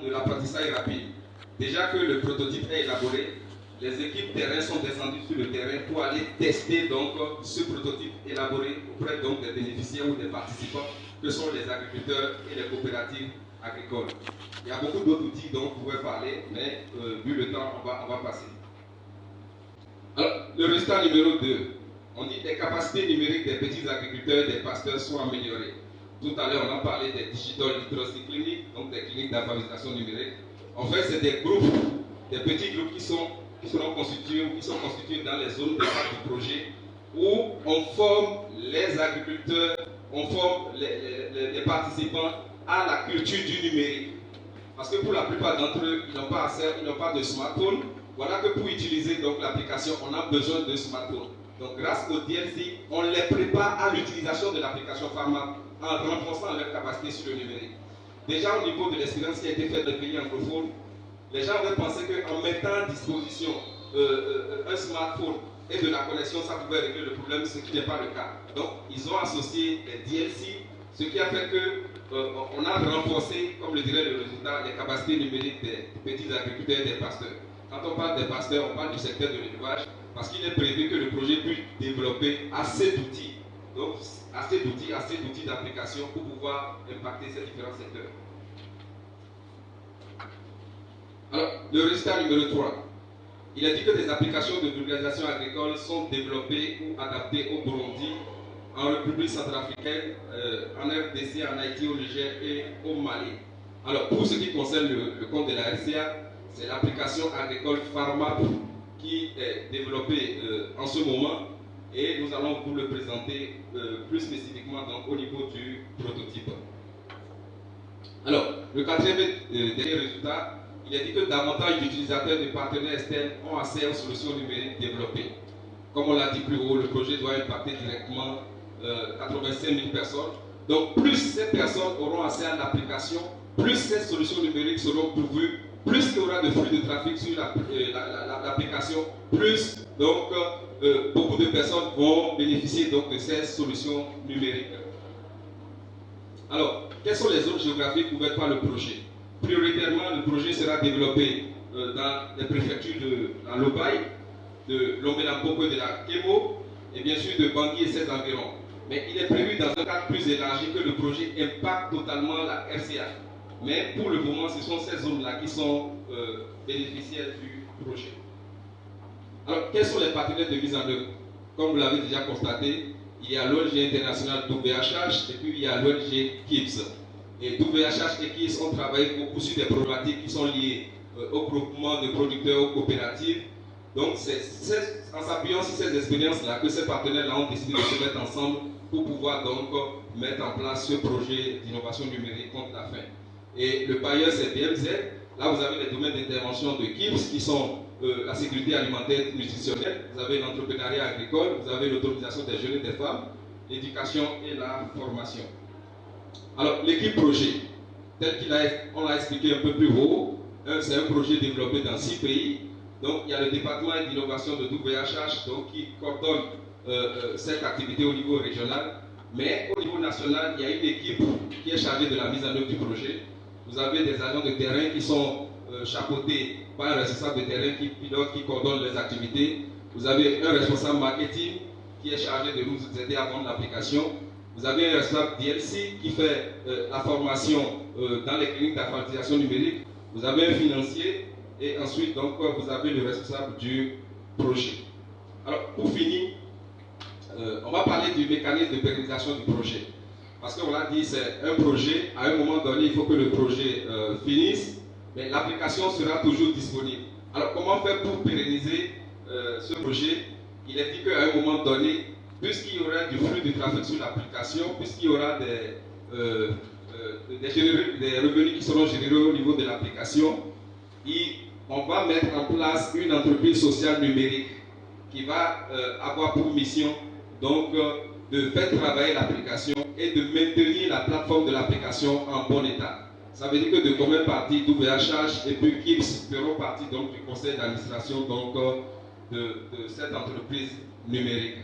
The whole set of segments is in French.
de l'apprentissage rapide. Déjà que le prototype est élaboré, les équipes terrain sont descendues sur le terrain pour aller tester donc ce prototype élaboré auprès donc des bénéficiaires ou des participants que sont les agriculteurs et les coopératives agricoles. Il y a beaucoup d'autres outils dont on pourrait parler, mais vu le temps, on va passer. Alors, le résultat numéro 2, on dit que les capacités numériques des petits agriculteurs et des pasteurs sont améliorées. Tout à l'heure, on a parlé des digital literacy clinics, donc des cliniques d'alphabétisation numérique. En fait, c'est des groupes, des petits groupes qui seront constitués ou qui sont constitués dans les zones de phase du projet où on forme les agriculteurs, on forme les participants à la culture du numérique. Parce que pour la plupart d'entre eux, ils n'ont pas accès, ils n'ont pas de smartphone. Voilà que pour utiliser donc l'application, on a besoin de smartphone. Donc grâce au DLC, on les prépare à l'utilisation de l'application Pharma en renforçant leur capacité sur le numérique. Déjà au niveau de l'expérience qui a été faite dans les pays anglophones, les gens avaient pensé qu'en mettant à disposition un smartphone et de la connexion, ça pouvait régler le problème, ce qui n'est pas le cas. Donc ils ont associé les DLC, ce qui a fait qu'on a renforcé, comme le dirait le résultat, les capacités numériques des petits agriculteurs et des pasteurs. Quand on parle des pasteurs, on parle du secteur de l'élevage, parce qu'il est prévu que le projet puisse développer assez d'outils. Donc, assez d'outils d'application pour pouvoir impacter ces différents secteurs. Alors, le résultat numéro 3. Il a dit que des applications de vulgarisation agricole sont développées ou adaptées au Burundi, en République centrafricaine, en RDC, en Haïti, au Niger et au Mali. Alors, pour ce qui concerne le compte de la RCA, c'est l'application agricole Pharma qui est développée en ce moment et nous allons vous le présenter plus spécifiquement donc, au niveau du prototype. Alors, le quatrième dernier résultat, il a dit que davantage d'utilisateurs et de partenaires externes ont accès aux solutions numériques développées. Comme on l'a dit plus haut, le projet doit impacter directement 85 000 personnes. Donc, plus ces personnes auront accès à l'application, plus ces solutions numériques seront pourvues, plus il y aura de flux de trafic sur l'application, plus donc, beaucoup de personnes vont bénéficier donc, de ces solutions numériques. Alors, quelles sont les zones géographiques couvertes par le projet? Prioritairement, le projet sera développé dans les préfectures de la Lobaye, de Lomé-Lampoko et de la Kémo, et bien sûr de Bangui et ses environs. Mais il est prévu dans un cadre plus élargi que le projet impacte totalement la RCA. Mais pour le moment, ce sont ces zones-là qui sont bénéficiaires du projet. Alors, quels sont les partenaires de mise en œuvre? Comme vous l'avez déjà constaté, il y a l'ONG internationale WHH et puis il y a l'ONG KIPS. Et WHH et KIPS ont travaillé beaucoup sur des problématiques qui sont liées au groupement de producteurs, aux coopératives. Donc, c'est en s'appuyant sur ces expériences-là que ces partenaires-là ont décidé de se mettre ensemble pour pouvoir donc mettre en place ce projet d'innovation numérique contre la faim. Et le bailleur, c'est BMZ. Là, vous avez les domaines d'intervention de KIPS qui sont la sécurité alimentaire et nutritionnelle, vous avez l'entrepreneuriat agricole, vous avez l'autonomisation des jeunes et des femmes, l'éducation et la formation. Alors, l'équipe projet, tel qu'on l'a expliqué un peu plus haut, c'est un projet développé dans 6 pays. Donc, il y a le département d'innovation de WHH donc, qui coordonne cette activité au niveau régional. Mais au niveau national, il y a une équipe qui est chargée de la mise en œuvre du projet. Vous avez des agents de terrain qui sont chapeautés par un responsable de terrain qui pilote, qui coordonne les activités. Vous avez un responsable marketing qui est chargé de nous aider à vendre l'application. Vous avez un responsable DLC qui fait la formation dans les cliniques d'alphabétisation numérique. Vous avez un financier et ensuite donc, vous avez le responsable du projet. Alors pour finir, on va parler du mécanisme de pérennisation du projet. Parce qu'on l'a dit, c'est un projet, à un moment donné, il faut que le projet finisse, mais l'application sera toujours disponible. Alors comment faire pour pérenniser ce projet? Il est dit qu'à un moment donné, puisqu'il y aura du flux de trafic sur l'application, puisqu'il y aura des revenus qui seront générés au niveau de l'application, on va mettre en place une entreprise sociale numérique qui va avoir pour mission donc de faire travailler l'application et de maintenir la plateforme de l'application en bon état. Ça veut dire que de commun partie WHH et puis KIPS feront partie donc du conseil d'administration donc de cette entreprise numérique.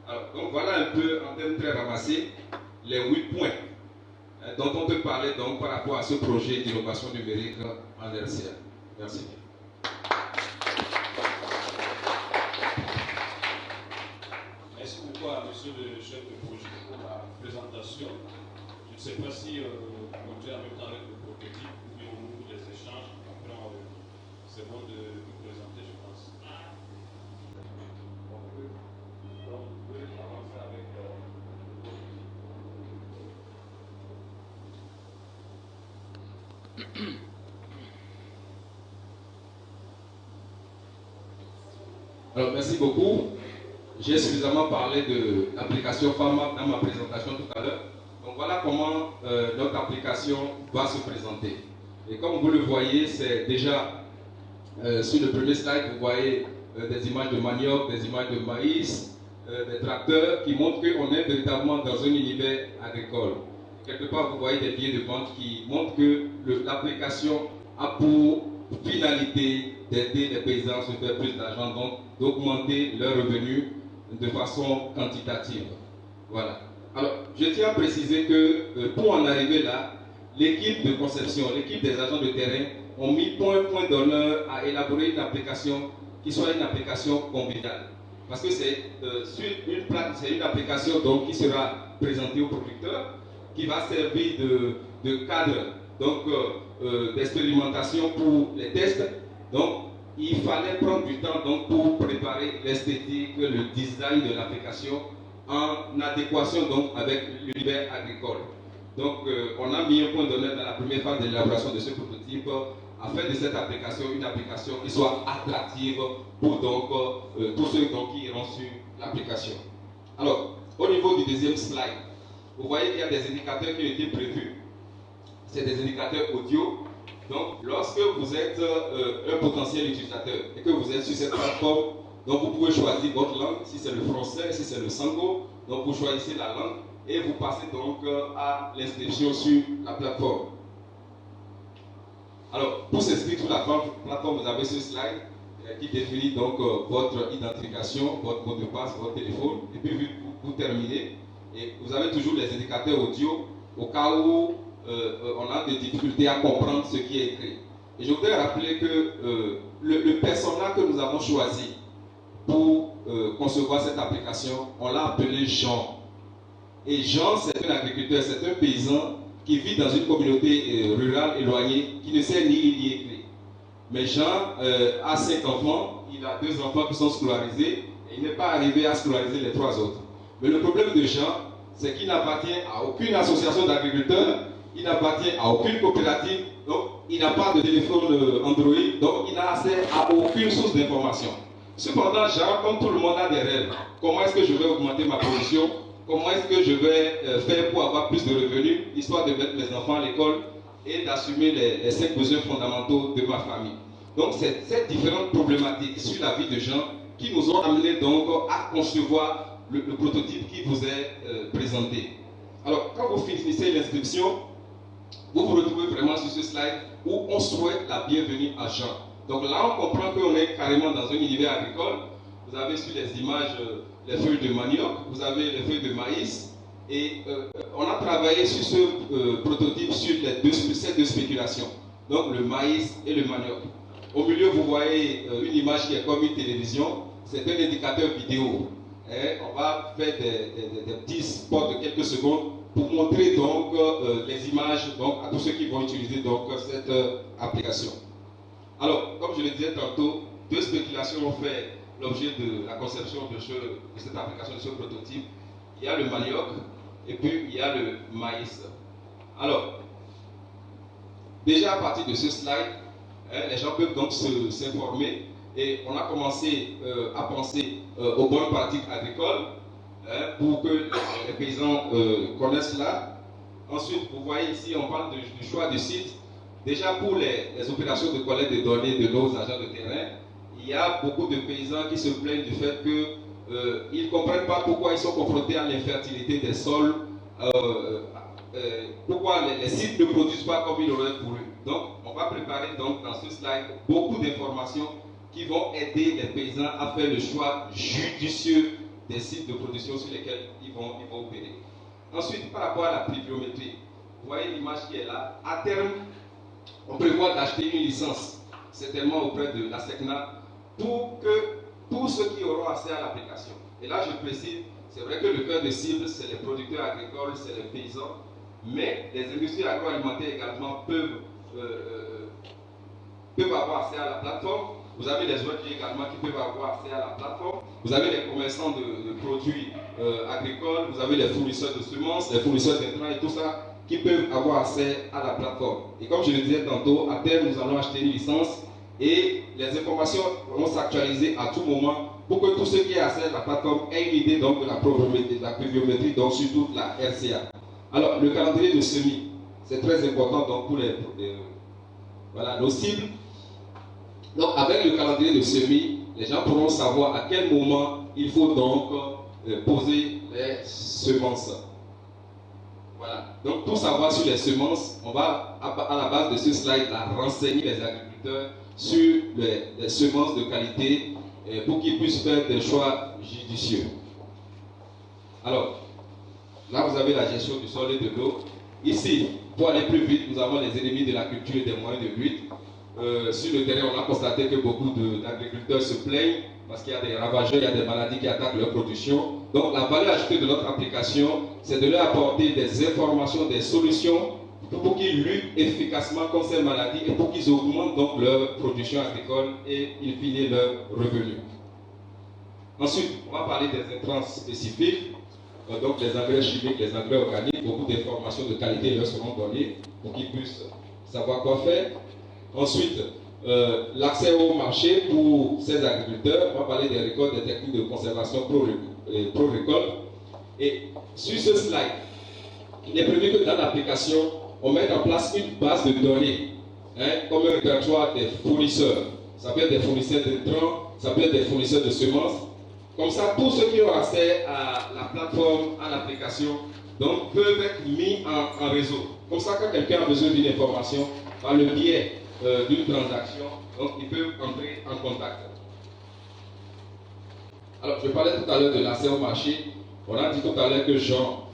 Alors, donc voilà un peu en termes très ramassés les 8 points dont on peut parler donc par rapport à ce projet d'innovation numérique en RCA. Merci. Merci beaucoup à monsieur le chef de projet pour la présentation. Je ne sais pas si vous continuez en même temps avec le prototype ou bien on ouvre les échanges. Après, c'est bon de présenter, je pense. Donc, vous pouvez avancer avec Alors, merci beaucoup. J'ai suffisamment parlé de l'application FAMAP dans ma présentation tout à l'heure. Donc, voilà comment notre application va se présenter. Et comme vous le voyez, c'est déjà sur le premier slide, vous voyez des images de manioc, des images de maïs, des tracteurs qui montrent qu'on est véritablement dans un univers agricole. Quelque part, vous voyez des billets de banque qui montrent que l'application a pour finalité d'aider les paysans à se faire plus d'argent, donc d'augmenter leurs revenus de façon quantitative. Voilà. Alors, je tiens à préciser que pour en arriver là, l'équipe de conception, l'équipe des agents de terrain ont mis point d'honneur à élaborer une application qui soit une application conviviale. Parce que c'est une application donc, qui sera présentée aux producteurs, qui va servir de cadre d'expérimentation pour les tests. Donc, il fallait prendre du temps donc, pour préparer l'esthétique, le design de l'application en adéquation donc, avec l'univers agricole. Donc, on a mis un point d'honneur dans la première phase de l'élaboration de ce prototype à faire de cette application une application qui soit attractive pour donc, tous ceux donc, qui iront sur l'application. Alors, au niveau du deuxième slide, vous voyez qu'il y a des indicateurs qui ont été prévus. C'est des indicateurs audio. Donc, lorsque vous êtes un potentiel utilisateur et que vous êtes sur cette plateforme, donc vous pouvez choisir votre langue, si c'est le français, si c'est le sango, donc vous choisissez la langue et vous passez donc à l'inscription sur la plateforme. Alors, pour s'inscrire sur la plateforme, vous avez ce slide qui définit donc votre identification, votre mot de passe, votre téléphone, et puis vous terminez. Et vous avez toujours les indicateurs audio au cas où on a des difficultés à comprendre ce qui est écrit. Et je voudrais rappeler que le persona que nous avons choisi pour concevoir cette application, on l'a appelé Jean. Et Jean, c'est un agriculteur, c'est un paysan qui vit dans une communauté rurale éloignée, qui ne sait ni lire ni écrire. Mais Jean a 5 enfants, il a 2 enfants qui sont scolarisés, et il n'est pas arrivé à scolariser les 3 autres. Mais le problème de Jean, c'est qu'il n'appartient à aucune association d'agriculteurs, il n'appartient à aucune coopérative, donc il n'a pas de téléphone Android, donc il n'a accès à aucune source d'information. Cependant, Jean, comme tout le monde a des rêves, comment est-ce que je vais augmenter ma production? Comment est-ce que je vais faire pour avoir plus de revenus, histoire de mettre mes enfants à l'école et d'assumer les 5 besoins fondamentaux de ma famille? Donc, c'est ces différentes problématiques sur la vie de Jean qui nous ont amenés donc à concevoir le prototype qui vous est présenté. Alors, quand vous finissez l'inscription, vous vous retrouvez vraiment sur ce slide où on souhaite la bienvenue à Jean. Donc là, on comprend qu'on est carrément dans un univers agricole. Vous avez sur les images les feuilles de manioc, vous avez les feuilles de maïs. Et on a travaillé sur ce prototype sur ces deux spéculations. Donc le maïs et le manioc. Au milieu, vous voyez une image qui est comme une télévision. C'est un indicateur vidéo. Et on va faire des petits spots de quelques secondes pour montrer donc les images donc, à tous ceux qui vont utiliser donc, cette application. Alors, comme je le disais tantôt, 2 spéculations ont fait l'objet de la conception de cette application, de ce prototype. Il y a le manioc et puis il y a le maïs. Alors, déjà à partir de ce slide, les gens peuvent donc s'informer et on a commencé à penser aux bonnes pratiques agricoles pour que les paysans connaissent cela. Ensuite, vous voyez ici, on parle du choix du site. Déjà pour les opérations de collecte de données de nos agents de terrain, il y a beaucoup de paysans qui se plaignent du fait qu'ils ne comprennent pas pourquoi ils sont confrontés à l'infertilité des sols, pourquoi les sites ne produisent pas comme ils auraient voulu. Donc, on va préparer donc, dans ce slide beaucoup d'informations qui vont aider les paysans à faire le choix judicieux des sites de production sur lesquels ils vont opérer. Ensuite, par rapport à la pluviométrie, vous voyez l'image qui est là. À terme, on prévoit d'acheter une licence, certainement auprès de la SECNA, pour que tous ceux qui auront accès à l'application. Et là, je précise, c'est vrai que le cœur de cible, c'est les producteurs agricoles, c'est les paysans, mais les industries agroalimentaires également peuvent avoir accès à la plateforme. Vous avez les ONG également qui peuvent avoir accès à la plateforme. Vous avez les commerçants de produits agricoles, vous avez les fournisseurs de semences, les fournisseurs d'intrants et tout ça qui peuvent avoir accès à la plateforme. Et comme je le disais tantôt, à terme, nous allons acheter une licence et les informations vont s'actualiser à tout moment pour que tous ceux qui ont accès à la plateforme aient une idée donc, de la pluviométrie, donc surtout de la RCA. Alors, le calendrier de semis, c'est très important donc, pour voilà, nos cibles. Donc, avec le calendrier de semis, les gens pourront savoir à quel moment il faut donc poser les semences. Voilà. Donc, pour savoir sur les semences, on va, à la base de ce slide-là, renseigner les agriculteurs sur les semences de qualité pour qu'ils puissent faire des choix judicieux. Alors, là, vous avez la gestion du sol et de l'eau. Ici, pour aller plus vite, nous avons les ennemis de la culture et des moyens de lutte. Sur le terrain, on a constaté que beaucoup d'agriculteurs se plaignent parce qu'il y a des ravageurs, il y a des maladies qui attaquent leur production. Donc la valeur ajoutée de notre application, c'est de leur apporter des informations, des solutions pour qu'ils luttent efficacement contre ces maladies et pour qu'ils augmentent donc leur production agricole et in fine leurs revenus. Ensuite, on va parler des intrants spécifiques, donc les engrais chimiques, les engrais organiques. Beaucoup d'informations de qualité leur seront données pour qu'ils puissent savoir quoi faire. Ensuite, l'accès au marché pour ces agriculteurs. On va parler des récoltes, des techniques de conservation pro-récolte. Et sur ce slide, il est prévu que dans l'application, on mette en place une base de données, comme un répertoire des fournisseurs. Ça peut être des fournisseurs d'intrants, ça peut être des fournisseurs de semences. Comme ça, tous ceux qui ont accès à la plateforme, à l'application, donc peuvent être mis en réseau. Comme ça, quand quelqu'un a besoin d'une information, par le biais d'une transaction, donc ils peuvent entrer en contact. Alors, je parlais tout à l'heure de l'accès au marché. On a dit tout à l'heure que Jean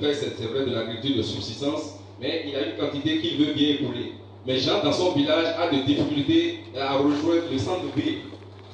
fait, c'est vrai, de l'agriculture de subsistance, mais il a une quantité qu'il veut bien écouler. Mais Jean, dans son village, a des difficultés à rejoindre le centre-ville.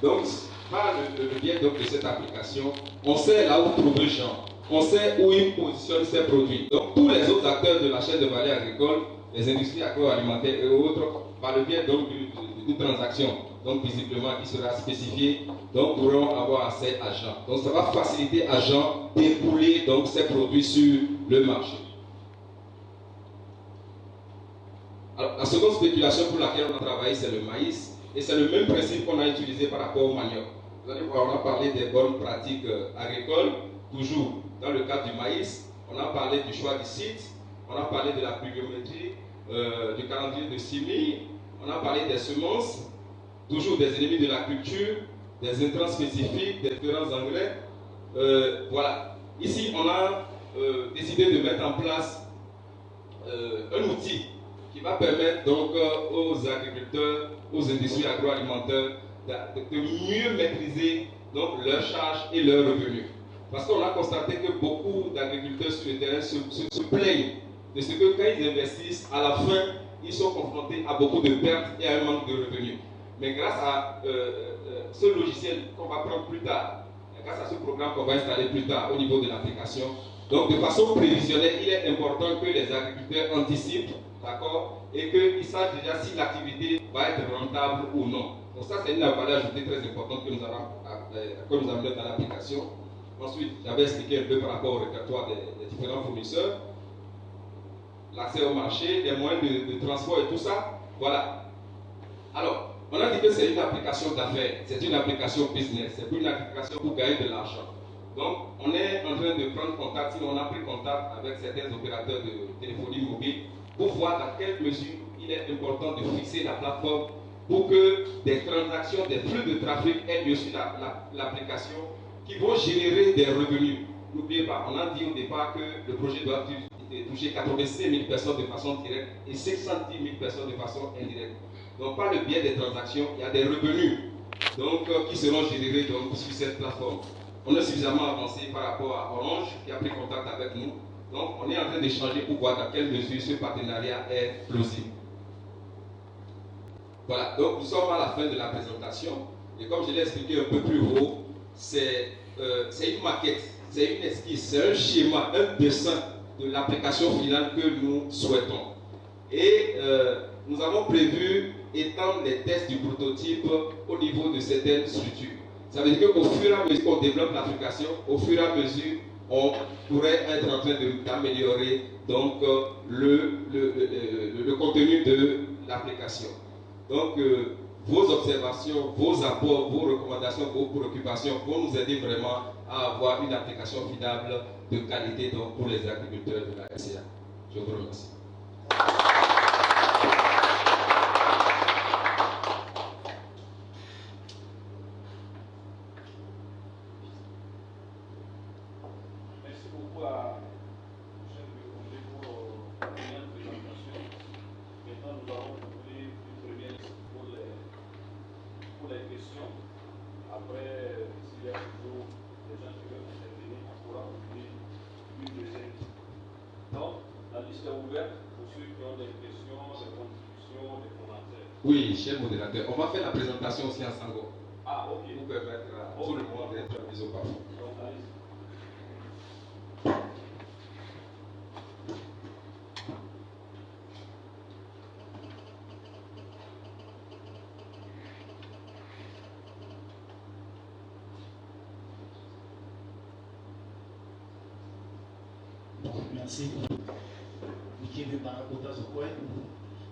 Donc, par le biais donc, de cette application, on sait là où trouver Jean. On sait où il positionne ses produits. Donc, tous les autres acteurs de la chaîne de valeur agricole, les industries agroalimentaires et autres, par le biais d'une transaction, donc visiblement qui sera spécifiée, donc pourront avoir accès à Jean. Donc ça va faciliter à Jean d'écouler donc ses produits sur le marché. Alors la seconde spéculation pour laquelle on a travaillé, c'est le maïs, et c'est le même principe qu'on a utilisé par rapport au manioc. Vous allez voir, on a parlé des bonnes pratiques agricoles, toujours dans le cadre du maïs, on a parlé du choix du site, on a parlé de la pluviométrie, du calendrier de semis, on a parlé des semences, toujours des ennemis de la culture, des intrants spécifiques, des différents engrais. Voilà. Ici, on a décidé de mettre en place un outil qui va permettre donc aux agriculteurs, aux industries agroalimentaires de mieux maîtriser donc leurs charges et leurs revenus. Parce qu'on a constaté que beaucoup d'agriculteurs sur le terrain se plaignent de ce que quand ils investissent, à la fin, ils sont confrontés à beaucoup de pertes et à un manque de revenus. Mais grâce à ce logiciel qu'on va prendre plus tard, grâce à ce programme qu'on va installer plus tard au niveau de l'application, donc de façon prévisionnelle, il est important que les agriculteurs anticipent, d'accord, et qu'ils sachent déjà si l'activité va être rentable ou non. Donc ça, c'est une valeur ajoutée très importante que nous avons dans l'application. Ensuite, j'avais expliqué un peu par rapport au répertoire des différents fournisseurs, l'accès au marché, les moyens de transport et tout ça. Voilà. Alors, on a dit que c'est une application d'affaires, c'est une application business, c'est plus une application pour gagner de l'argent. Donc, on est en train de prendre contact, si on a pris contact avec certains opérateurs de téléphonie mobile pour voir dans quelle mesure il est important de fixer la plateforme pour que des transactions, des flux de trafic aient lieu sur l'application qui vont générer des revenus. N'oubliez pas, on a dit au départ que le projet doit toucher 85 000 personnes de façon directe et 610 000 personnes de façon indirecte. Donc, par le biais des transactions, il y a des revenus donc, qui seront générés donc, sur cette plateforme. On est suffisamment avancé par rapport à Orange qui a pris contact avec nous. Donc on est en train d'échanger pour voir dans quelle mesure ce partenariat est plausible. Voilà, donc nous sommes à la fin de la présentation. Et comme je l'ai expliqué un peu plus haut, c'est une maquette, c'est une esquisse, c'est un schéma, un dessin de l'application finale que nous souhaitons. Et nous avons prévu étendre les tests du prototype au niveau de certaines structures. Ça veut dire qu'au fur et à mesure qu'on développe l'application, au fur et à mesure, on pourrait être en train d'améliorer donc le contenu de l'application. Donc, vos observations, vos apports, vos recommandations, vos préoccupations vont nous aider vraiment à avoir une application fiable de qualité donc, pour les agriculteurs de la SCA. Je vous remercie. Merci beaucoup à chef de projet pour la première présentation. Maintenant, nous allons ouvrir une première liste pour les questions. Après, s'il y a toujours des gens qui veulent intervenir, on pourra ouvrir une deuxième liste. Donc, la liste est ouverte pour ceux qui ont des questions, des contributions, des commentaires. Oui, cher modérateur, on va faire la présentation aussi en sango. Ah, ok. Pour permettre à tout le monde d'être mis au parfum. Donc, allez-y. Merci. Mickey par Kotazokwe.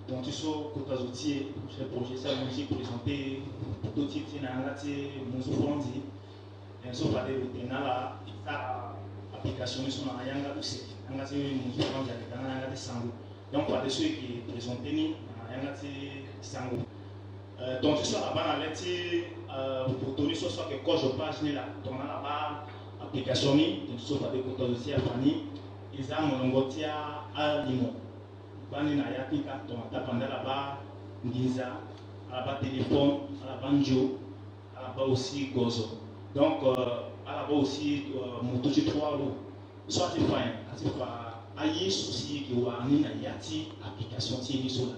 Donc, tu sais, Kotazotier, le projet, ça m'a aussi présenté prototype Tinangati, Mouzoufondi. Et sauf à des vétérinaires, ça application sur la Yanga aussi. Angati Mouzoufondi, avec un Yangati Sango. Donc, par dessus qui est présenté, Yangati Sango. Donc, tu sais, là-bas, pour donner ce soit que quand je passe là, on a là-bas application, donc, sauf à des Kotazotier à Fanny. Ils ont monongotia à Limon. Bani na yapika, donc t'appelles là-bas, Ngiza, à la bas téléphone, à la banjo, à la bas aussi gozo. Donc, à la bas aussi motochi 3 roues. Soit tu fais, aïe souci qui va amener à yati application tini sur là.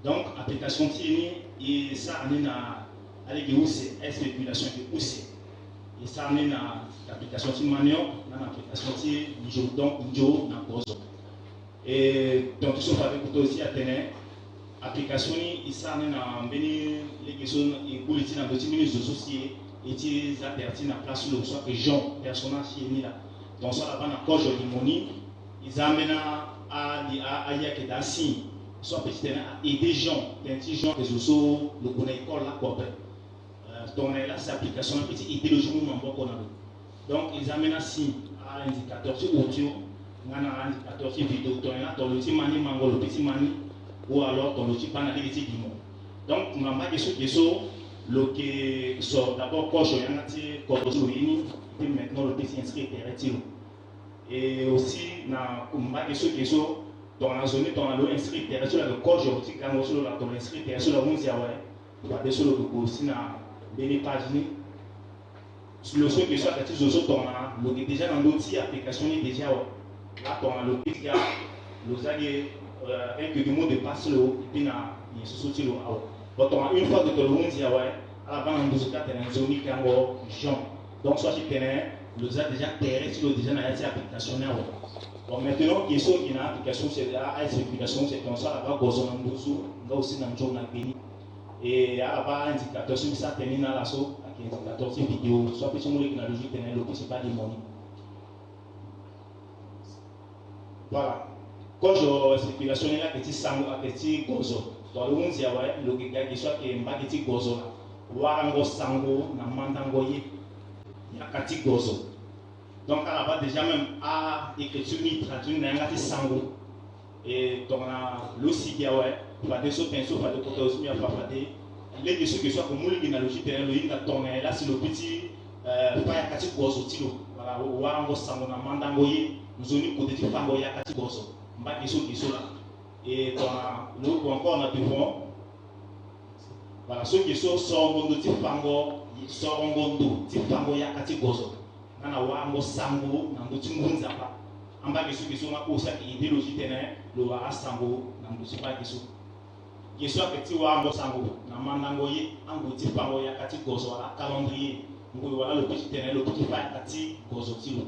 Donc, application tini, et ça amène à aller où c'est, spéculation qui où c'est. Et ça amène à l'application de Manion, l'application de Njo, et donc, ils sont avec aussi à tenir. L'application, il s'amène à venir les questions et pour les dans d'autres minutes associés et ils aperçus la place où soit que gens, personnages qui est là. Donc, ça là-bas, dans le de Moni, ils amènent à y a un signe, soit petit à aider les gens, des petits gens que je suis le connaît école là, quoi. Donc, là, cette application, une petite idéologie, donc, ils amènent un signe à indicateur sur audio, un indicateur sur vidéo, dans le petit mani, le petit mani, ou alors dans le petit banali, le petit dimon. Donc, on a marqué sur le qui sort d'abord quand je viens et maintenant le petit inscrit est et aussi, on a marqué sur dans la zone, dans le inscrit est sur le corps, je dis quand sur la dans l'inscrit est sur la 11 pour aller sur le aussi dans les pages. Le seul qui soit que tu as déjà dans l'outil application déjà là tu as le petit gars le zagé un peu de mot de passe le et puis na il se sorti le haut une fois que tu le monde dit ouais à la bande de cas tu as une zone qui est jaune donc soit tu connais le zagé déjà terre sur le déjà dans cette application là bon maintenant qui sont qui na application c'est la spéculation c'est comme ça là-bas gozo na mbuzu là aussi dans jaune na béni et à la bas indicateur sur ça termine à la so indicateur sur vidéo soit petit mot qui na logique tenait le c'est pas des money. Voilà. Quand je spéculation là petit sango petit gozo dans le monde ouais le gars qui soit qui mba petit gozo là warango sango na mandango yi ya kati gozo donc à la base déjà même à écriture ni traduit na ngati sango et donc le site ouais va des so pinceau va de côté aussi à pas des les questions qui soit comme le généalogie terrain le ina tourner là c'est le petit pas ya kati gozo tilo voilà warango sango na mandango yi zone côté de fango ya kati gozo mba question là et dans le encore on a devant voilà ceux qui sont songondo ti fango songondo ti fango ya kati gozo nana wango sango na ngoti munza pa en bas question question ma posa qui idéologie tenait le wa sango na ndo pas question question que ti wa ngo sango na mandango yi ango ti pango ya kati gozo ala calendrier ngo wala le petit tenait le petit fa kati gozo ti lo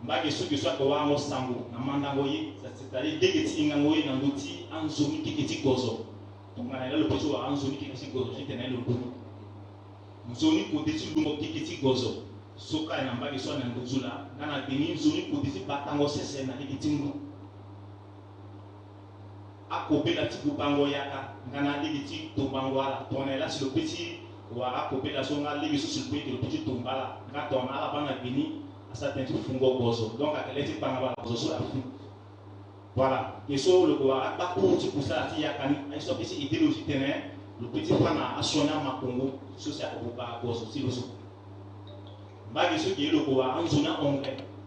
mba question question que wa ngo sango na mandango yi c'est-à-dire dès que ti ngango yi na ndo ti anzo mi ti gozo donc na le petit wa anzo mi ti gozo ti tenait le do nzoni ko de ti lungo ti gozo soka na mbagi so na nduzula ngana deni nzoni kodisi batango sese na ligitingu akobela ti bubango yaka ngana ligiti tombango ala tonela si le petit wa akobela so nga ligi so sur le petit tombala nga tona ala bana bini asa tenti fungo gozo donc akele ti panga bala gozo so la fu voilà et so le wa ba ko ti kusala ti yaka ni ay so petit idéologie tene le petit pana asona makongo so sa ko ba gozo si lo so mbagi so ki eloko wa anzuna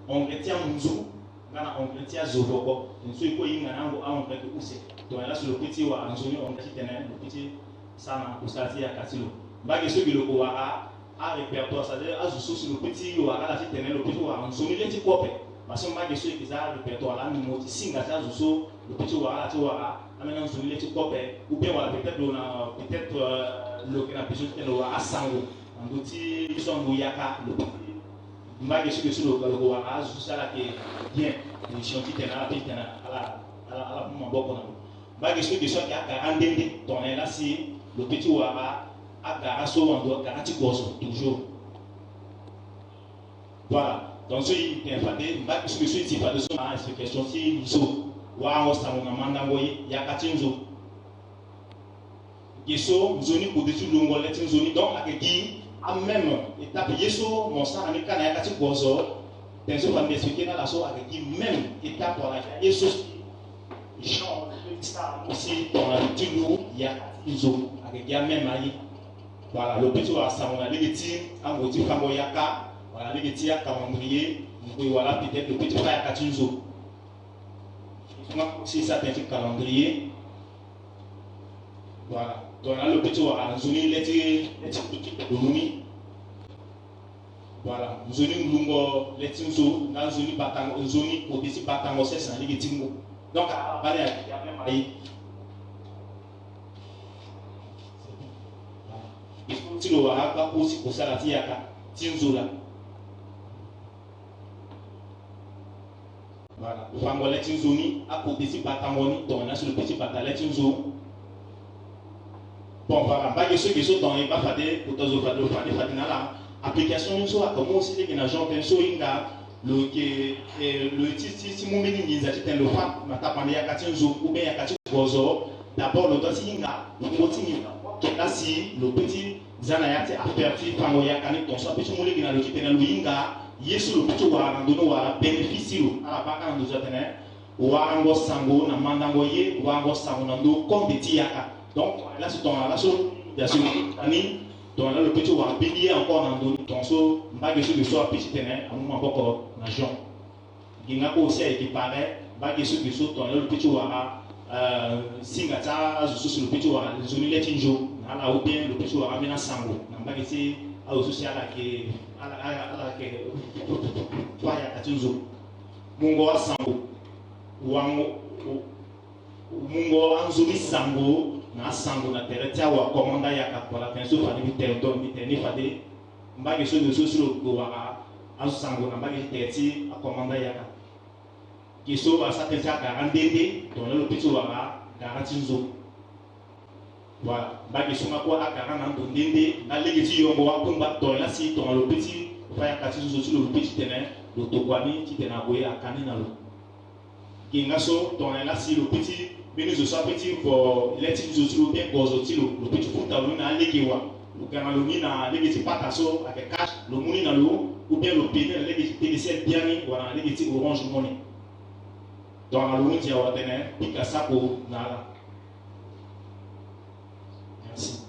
ongre tia munzu ngana ongre tia zovoko nso iko yinga nango ongre ko use to ala so petit wa anzuni ongre titene le petit sana usati ya katilo mbagi so ki eloko wa a répertoire ça dire azu so sur le petit wa ala titene le petit wa anzuni le ti kope parce mbagi so ki za répertoire la mo ti singa za azu so le petit wa ala ti wa amena anzuni le ti kope ou bien wa peut-être le que la personne tene wa asango ngoti songo yaka le mbage ce que sur le goa jusala que bien le chantier tena ala maboko na mbage ce que soit ka andende toné là si le petit wara agara so wando karati gozo toujours voilà donc ce qui est fadé mbage ce que soit pas de son explication si zo wa ngo samu na mandango yakati nzo yeso nzoni ko dessus longo letin zoni donc akegi a même étape yeso mon sang ami kana yakati gozo tenzo va m'expliquer dans la so akegi même étape pour la yeso Jean ça aussi dans la tulu yakati zo akegi même ayi voilà le petit wa sa on a legiti angoti fango yaka voilà legiti ya calendrier ngoi voilà peut-être le petit frère yakati zo si ça t'est calendrier voilà donc là le petit wa anzuni leti lumuni voilà nzuni lungo leti nzo na nzuni batango nzuni kodisi batango sesa ligi tingo donc bale ya même ayi il faut tilo wa ka aussi ko sala ti yaka tinzo la voilà fango leti nzuni akodisi batango ni donc là sur le petit batango leti nzo. Bon, voilà, bah, ceux qui sont dans les bafades, pour tous les fades, application nous soit comme aussi les gens qui sont inga le titi si mon mini ninja qui le fan mata pande ya katinzo ou bien ya katinzo gozo d'abord le dosi inga le moti qui là si le petit zanayati aperti fango ya kani ton soit petit moli gina le qui tena luinga yesu le petit wa ndono wa bénéfice lo ala baka ndo zatene wa ngo sango na mandango ye wa ngo sango na ndo kompeti yaka. Donc là, c'est ton là, bien sûr, donc là, le petit va bélier encore dans le ton so, bague sur le soir, petit tenait, à un moment encore, nagent. Il y a aussi qui paraît, bague sur le soir, ton là, le petit va singata, sur le petit va, les zones les tinjo, là, ou bien le petit va ramener un sango, n'a pas ici, à aussi à la que, toi, il y a tinjo, mungo sango, mungo anzumi sango. Na sango na teretia wa komanda ya kapola tenso fa ni territoire ni teni fa de mbage so de so sur go wa a sango na mbage tereti a komanda ya ka kiso ba sa tensa garandende to le petit wa garanti nzo voilà mbage so ma ko a garana ndo ndende na legeti yongo wa kumba to la si to le petit fa ya kati nzo sur le petit tene le to kwani ti tena boye akani na lo ginga so to la si le petit mais nous sommes petits pour les petits outils bien gozotilo le petit foot à l'eau na legiwa le canaloni na legiti pataso avec cash le moni na l'eau ou bien le péné le legiti TDC bien ni voilà legiti orange money dans la lune dia watene pika sako na la merci.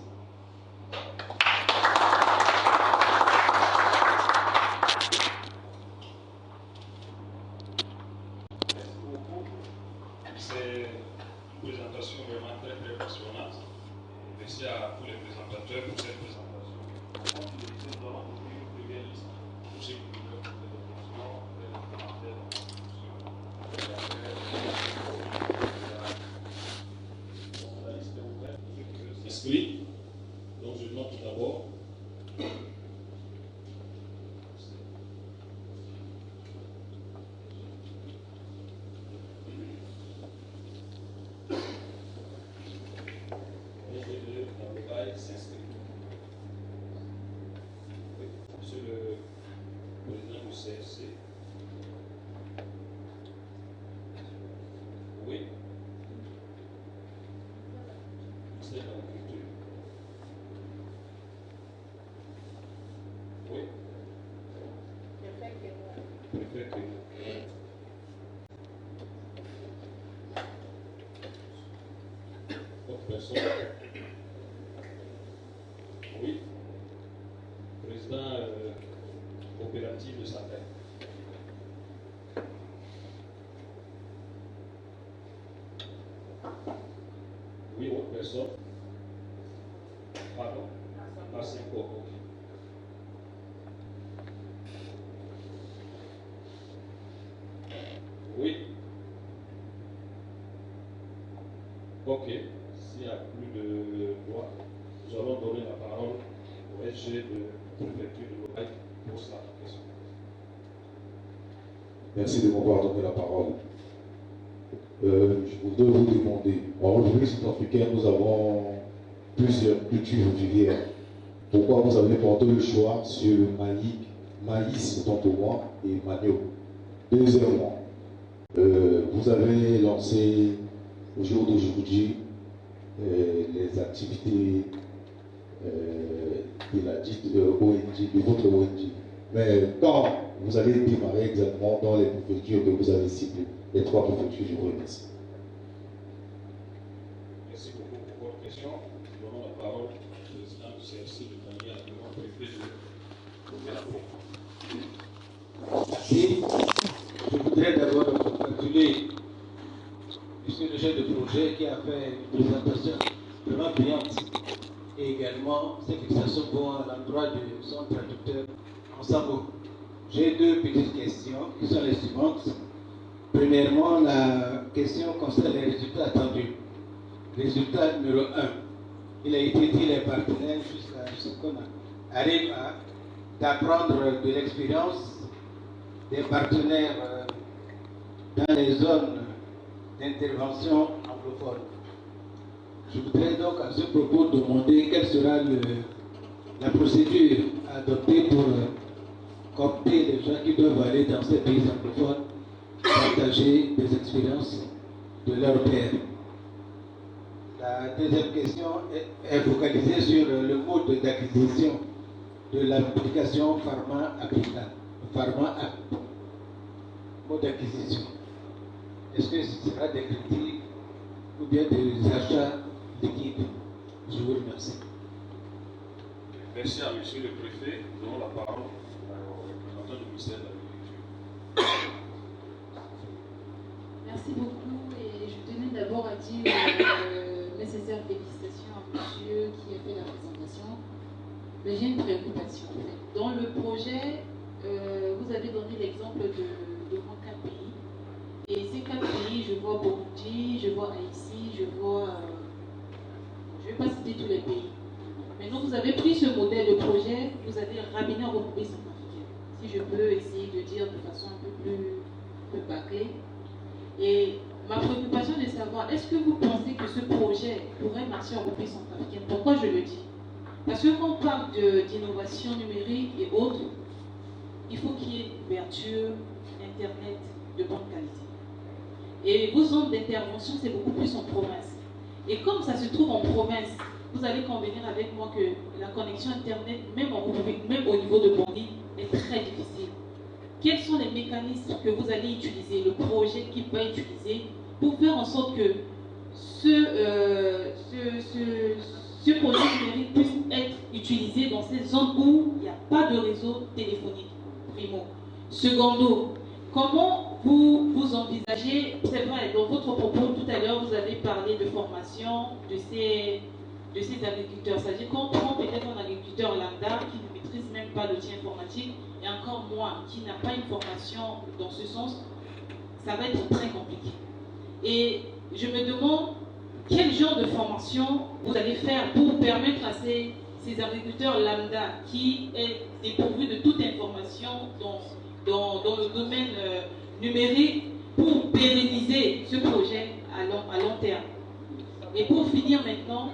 Présentation vraiment très très passionnante. Merci à tous les présentateurs pour cette présentation. Nous allons ouvrir une première liste pour ceux qui veulent poser des questions, faire des commentaires. ministère de l'Agriculture. Oui. Préfet Kémo. Autre personne? Oui. Président coopératif de Sapin. Oui, autre personne? Pardon? Asenko, ok. Oui. Ok. S'il n'y a plus de voix, nous allons donner la parole au SG de préfecture de l'Oreille pour sa question. Merci de m'avoir donné la parole. Je voudrais vous demander, en République centrafricaine, nous avons plusieurs cultures vivrières. Pourquoi vous avez porté le choix sur le maïs, autant pour moi, et manioc? Deuxièmement, vous avez lancé au jour d'aujourd'hui les activités de la dite ONG, de votre ONG. Mais quand vous allez démarrer exactement dans les préfectures que vous avez ciblées, les 3 préfectures, je vous remercie. Merci beaucoup pour votre question. Nous donnons la parole au président du CRC de Tanguy, à le préfet de Merci. Je voudrais d'abord congratuler M. le chef de projet qui a fait une présentation vraiment brillante et également ses félicitations vont à l'endroit de son traducteur en Sabo. J'ai 2 petites questions qui sont les suivantes. Premièrement, la question concerne les résultats attendus. Résultat numéro 1. Il a été dit les partenaires jusqu'à ce qu'on arrive à d'apprendre de l'expérience des partenaires dans les zones d'intervention anglophone. Je voudrais donc à ce propos demander quelle sera la procédure adoptée pour coopter les gens qui doivent aller dans ces pays anglophones, partager des expériences de leur père. La deuxième question est focalisée sur le mode d'acquisition de l'application Pharma Applica. Pharma App. Mode d'acquisition. Est-ce que ce sera des critiques ou bien des achats liquides? Je vous remercie. Merci à monsieur le préfet. Nous donnons la parole au représentant du ministère de l'Agriculture. Merci beaucoup et je tenais d'abord à dire nécessaire félicitations à monsieur qui a fait la présentation. Mais j'ai une préoccupation. Dans le projet, vous avez donné l'exemple de moins 4 pays. Et ces 4 pays, je vois Burundi, je vois Haïti, je vois... je ne vais pas citer tous les pays. Maintenant, vous avez pris ce modèle de projet, vous avez ramené en République centrafricaine. Si je peux essayer de dire de façon un peu plus bâclée. Et ma préoccupation est de savoir, est-ce que vous pensez que ce projet pourrait marcher en République centrafricaine? Pourquoi je le dis? Parce que quand on parle d'innovation numérique et autres, il faut qu'il y ait une ouverture Internet de bonne qualité. Et vos zones d'intervention, c'est beaucoup plus en province. Et comme ça se trouve en province, vous allez convenir avec moi que la connexion Internet, même au niveau de Bandi, est très difficile. Quels sont les mécanismes que vous allez utiliser, le projet qui va utiliser pour faire en sorte que ce projet numérique puisse être utilisé dans ces zones où il n'y a pas de réseau téléphonique, primo. Secondo, comment vous envisagez, c'est vrai, dans votre propos tout à l'heure, vous avez parlé de formation de ces agriculteurs. C'est-à-dire qu'on prend peut-être un agriculteur lambda qui ne maîtrise même pas l'outil informatique, et encore moi qui n'a pas une formation dans ce sens, ça va être très compliqué. Et je me demande quel genre de formation vous allez faire pour permettre à ces agriculteurs lambda qui est dépourvu de toute information dans le domaine numérique pour pérenniser ce projet à long terme. Et pour finir maintenant,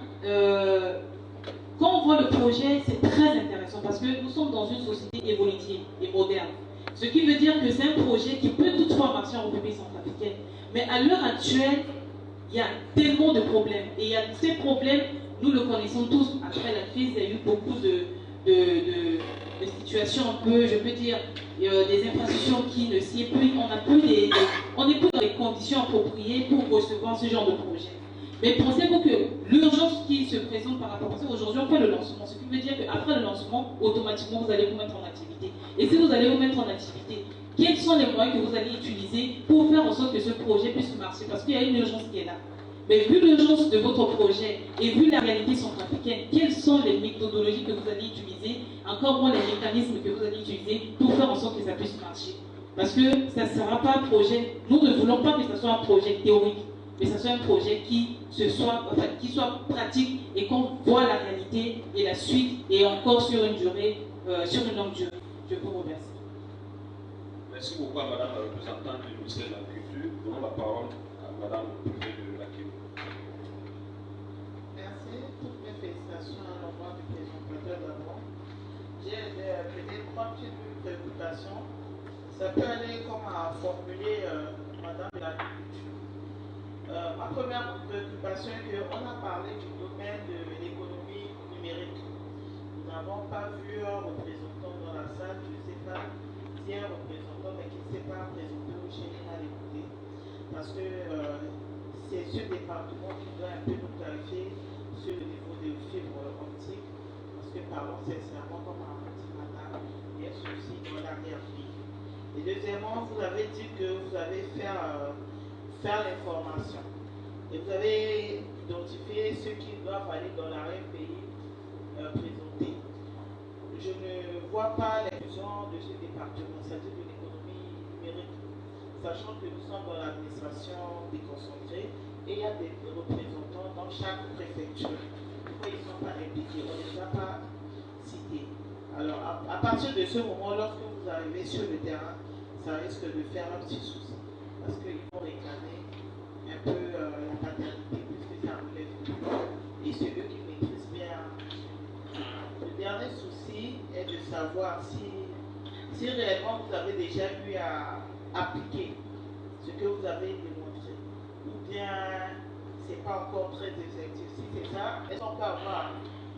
quand on voit le projet, c'est très intéressant parce que nous sommes dans une société évolutive et moderne. Ce qui veut dire que c'est un projet qui peut toutefois marcher en République centrafricaine. Mais à l'heure actuelle, il y a tellement de problèmes. Et ces problèmes nous le connaissons tous, après la crise, il y a eu beaucoup de situations un peu, je peux dire, des infrastructures qui ne s'y est plus, on n'est plus dans les conditions appropriées pour recevoir ce genre de projet. Mais pensez-vous que l'urgence qui se présente par rapport à ça, aujourd'hui on fait le lancement, ce qui veut dire qu'après le lancement, automatiquement vous allez vous mettre en activité. Et si vous allez vous mettre en activité, quels sont les moyens que vous allez utiliser pour faire en sorte que ce projet puisse marcher? Parce qu'il y a une urgence qui est là. Mais vu l'urgence de votre projet et vu la réalité centrafricaine, quelles sont les méthodologies que vous allez utiliser, encore moins les mécanismes que vous allez utiliser pour faire en sorte que ça puisse marcher? Parce que ça ne sera pas un projet, nous ne voulons pas que ce soit un projet théorique, mais que ce soit un projet qui soit pratique et qu'on voit la réalité et la suite et encore sur une durée, sur une longue durée. Je vous remercie. Merci beaucoup à Madame la représentante du ministère de la Culture. Donnons la parole à Madame le préfet de la Kémo. Merci. Toutes mes félicitations à l'endroit du présentateur d'abord. J'ai peut-être trois petites préoccupations. Ça peut aller comme à formuler Madame l'agriculture. Ma première préoccupation est qu'on a parlé du domaine de l'économie numérique. Nous n'avons pas vu un représentant dans la salle, je ne sais pas si un représentant, mais qui ne s'est pas présenté au Chénin à l'écouter. Parce que c'est ce département qui doit un peu nous clarifier sur le niveau de fibre optique. Parce que parlons sincèrement, comme on a dit madame, il y a un souci dans l'arrière-pays. Et deuxièmement, vous avez dit que vous allez faire l'information. Et vous avez identifié ceux qui doivent aller dans l'arrière-pays présenter. Je ne vois pas l'inclusion de ce département, c'est-à-dire de l'économie numérique, sachant que nous sommes dans l'administration déconcentrée et il y a des représentants dans chaque préfecture. Pourquoi ils ne sont pas impliqués? On ne les a pas cités. Alors, à partir de ce moment, lorsque vous arrivez sur le terrain, ça risque de faire un petit souci. Parce qu'ils vont réclamer un peu la paternité, puisque ça relève de eux. Et c'est eux qui maîtrisent bien. Le dernier souci est de savoir si réellement vous avez déjà eu à appliquer ce que vous avez démontré. Ou bien c'est pas encore très effectif. Si c'est ça, est-ce qu'on peut avoir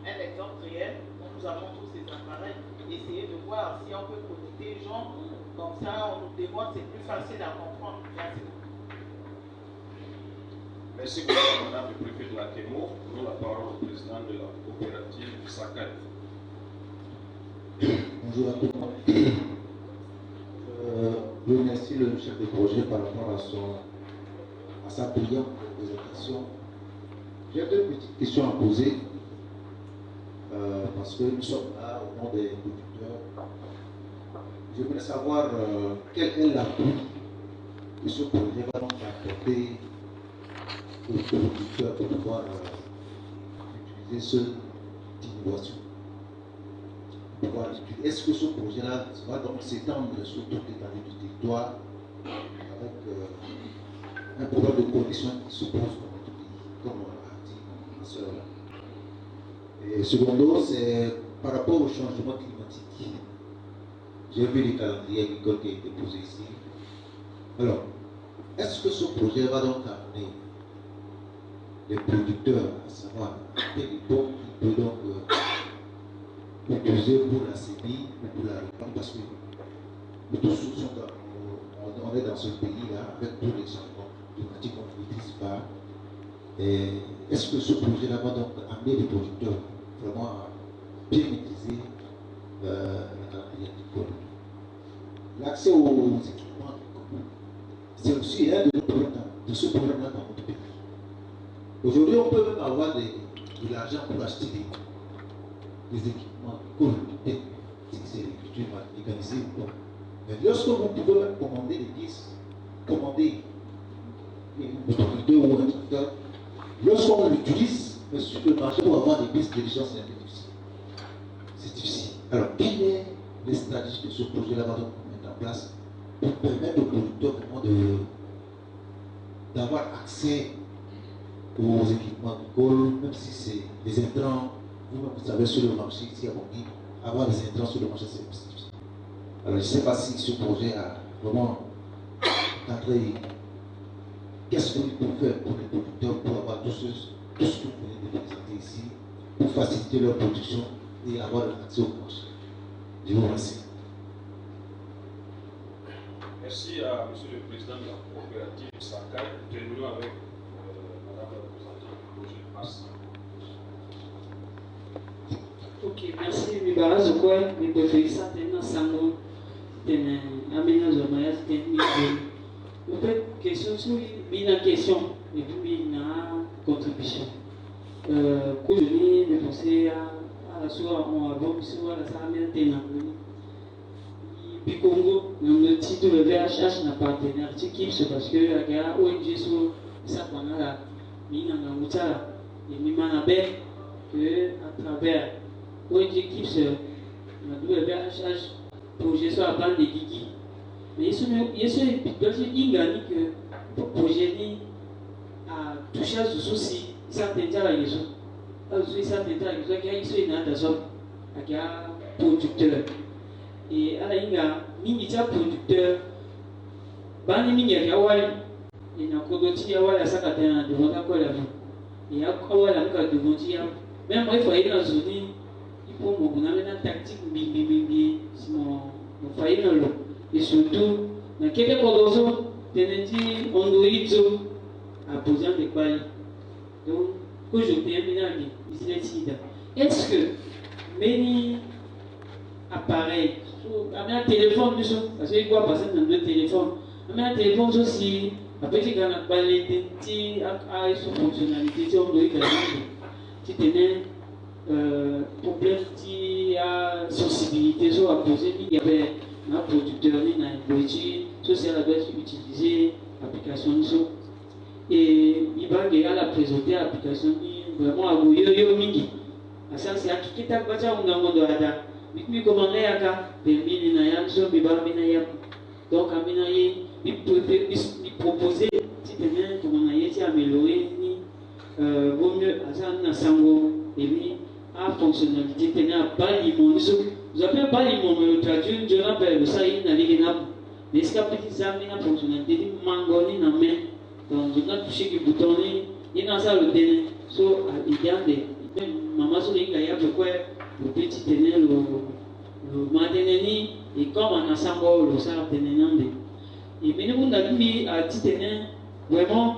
un exemple réel où nous avons tous ces appareils, essayer de voir si on peut connecter les gens, comme ça on nous démontre, c'est plus facile à comprendre. Merci. Merci beaucoup, Madame le préfet de la Kémo. Nous la parole au président de la coopérative du Sakai. Bonjour à tout le monde. Je remercie le chef de projet par rapport à sa brillante présentation. J'ai deux petites questions à poser parce que nous sommes là au nom des producteurs. Je voudrais savoir quel est l'appui que ce projet va donc apporter aux producteurs pour pouvoir utiliser cette innovation. Est-ce que ce projet-là va donc s'étendre sur toute l'étendue du territoire avec un problème de conditions qui se pose dans notre pays, comme on l'a dit ma soeur là. Et secondo, c'est par rapport au changement climatique. J'ai vu les calendriers agricoles qui ont été posés ici. Alors, est-ce que ce projet va donc amener les producteurs à savoir quelle époque il peut donc utiliser pour la sémie ou pour la récolte, parce que nous tous on est dans ce pays-là avec tous les changements climatiques qu'on ne maîtrise pas. Est-ce que ce projet-là va donc amener les producteurs vraiment à bien maîtriser la calendrier agricole? L'accès aux équipements agricoles, c'est aussi un de ce problème-là dans notre pays. Aujourd'hui, on peut même avoir de l'argent pour acheter des équipements agricoles, c'est l'agriculture mécanisée ou pas. Mais lorsque vous pouvez même commander des pièces, commander un producteur ou un tracteur, lorsqu'on l'utilise sur le marché pour avoir des pièces d'intelligence, c'est un peu difficile. C'est difficile. Alors, quelle est les stratégies que ce projet-là va donc mettre en place pour permettre aux producteurs vraiment d'avoir accès aux équipements agricoles, même si c'est des intrants, vous savez, sur le marché ici à Bangui, avoir des intrants sur le marché, c'est difficile. Alors, je ne sais pas si ce projet a vraiment entré. Qu'est-ce qu'il faut faire pour les producteurs pour avoir tous tout ce que vous venez de présenter ici pour faciliter leur production et avoir accès au marché. Je vous remercie. Merci à M. le Président de la coopérative SACAI. Terminons avec Madame la représentante du projet PASS. Ok, merci. Mibara Zokwe, Mibofeisa, Tena Sango, Tena Amena Zomaya, Tena en fait, question sur une question et puis une contribution. Quand je viens de penser à la soirée, on a bon, sur la salle, Tena. Puis Congo, le titre de VHH n'a pas partenaire qui c'est parce que la gare ONG sur ça pendant la mine en Angleterre et Mimanabe que à travers ONG qui c'est la VHH projet sur la bande de Guigui. Mais il se dans une ingani que le projet a touché à ce souci, ça t'intéresse à l'église. Alors, ça t'intéresse à l'église, il y a une adresse à la producteur. Et à la inga, mini producteur, bani mini ya wali, ina kodoti ya wali saka tena devant la quoi la vie. Et à quoi la muka devant ya, même moi il faut aller dans zone, il faut mon bonhomme na tactique bimbi, si mon failli dans l'eau. Et surtout, dans quelques conditions, tenez-y ondoïdzo à poser des balles. Donc, aujourd'hui, est-ce que many appareils un téléphone parce qu'il doit passer dans deux téléphones. Un téléphone aussi, après tu as une balade, tu as son fonctionnalité, tu as tu tenais problème, tu as sensibilité, tu as posé, il y avait un producteur, il y a une politique, social, doit utiliser l'application. Et il va la présenter l'application, vraiment à Goyo Mingi. À ça, c'est à qui t'a battu un monde de Hada. Mais comment on a permis de faire ça, donc il proposait si tu as comment on a amélioré, vaut mieux à ça un sango et puis à fonctionnalité, tu as pas limon. Vous avez pas limon, mais le traduit, je l'appelle ça, il n'a rien. Mais ce qu'il y a une fonctionnalité, mangoni na main, donc je n'ai touché que bouton, il y a ça le déné, so il y a des maman sur les gars, pourquoi le petit ténè le matineni et comme on a sambo le sar ténènande et maintenant on a vu à petit ténè vraiment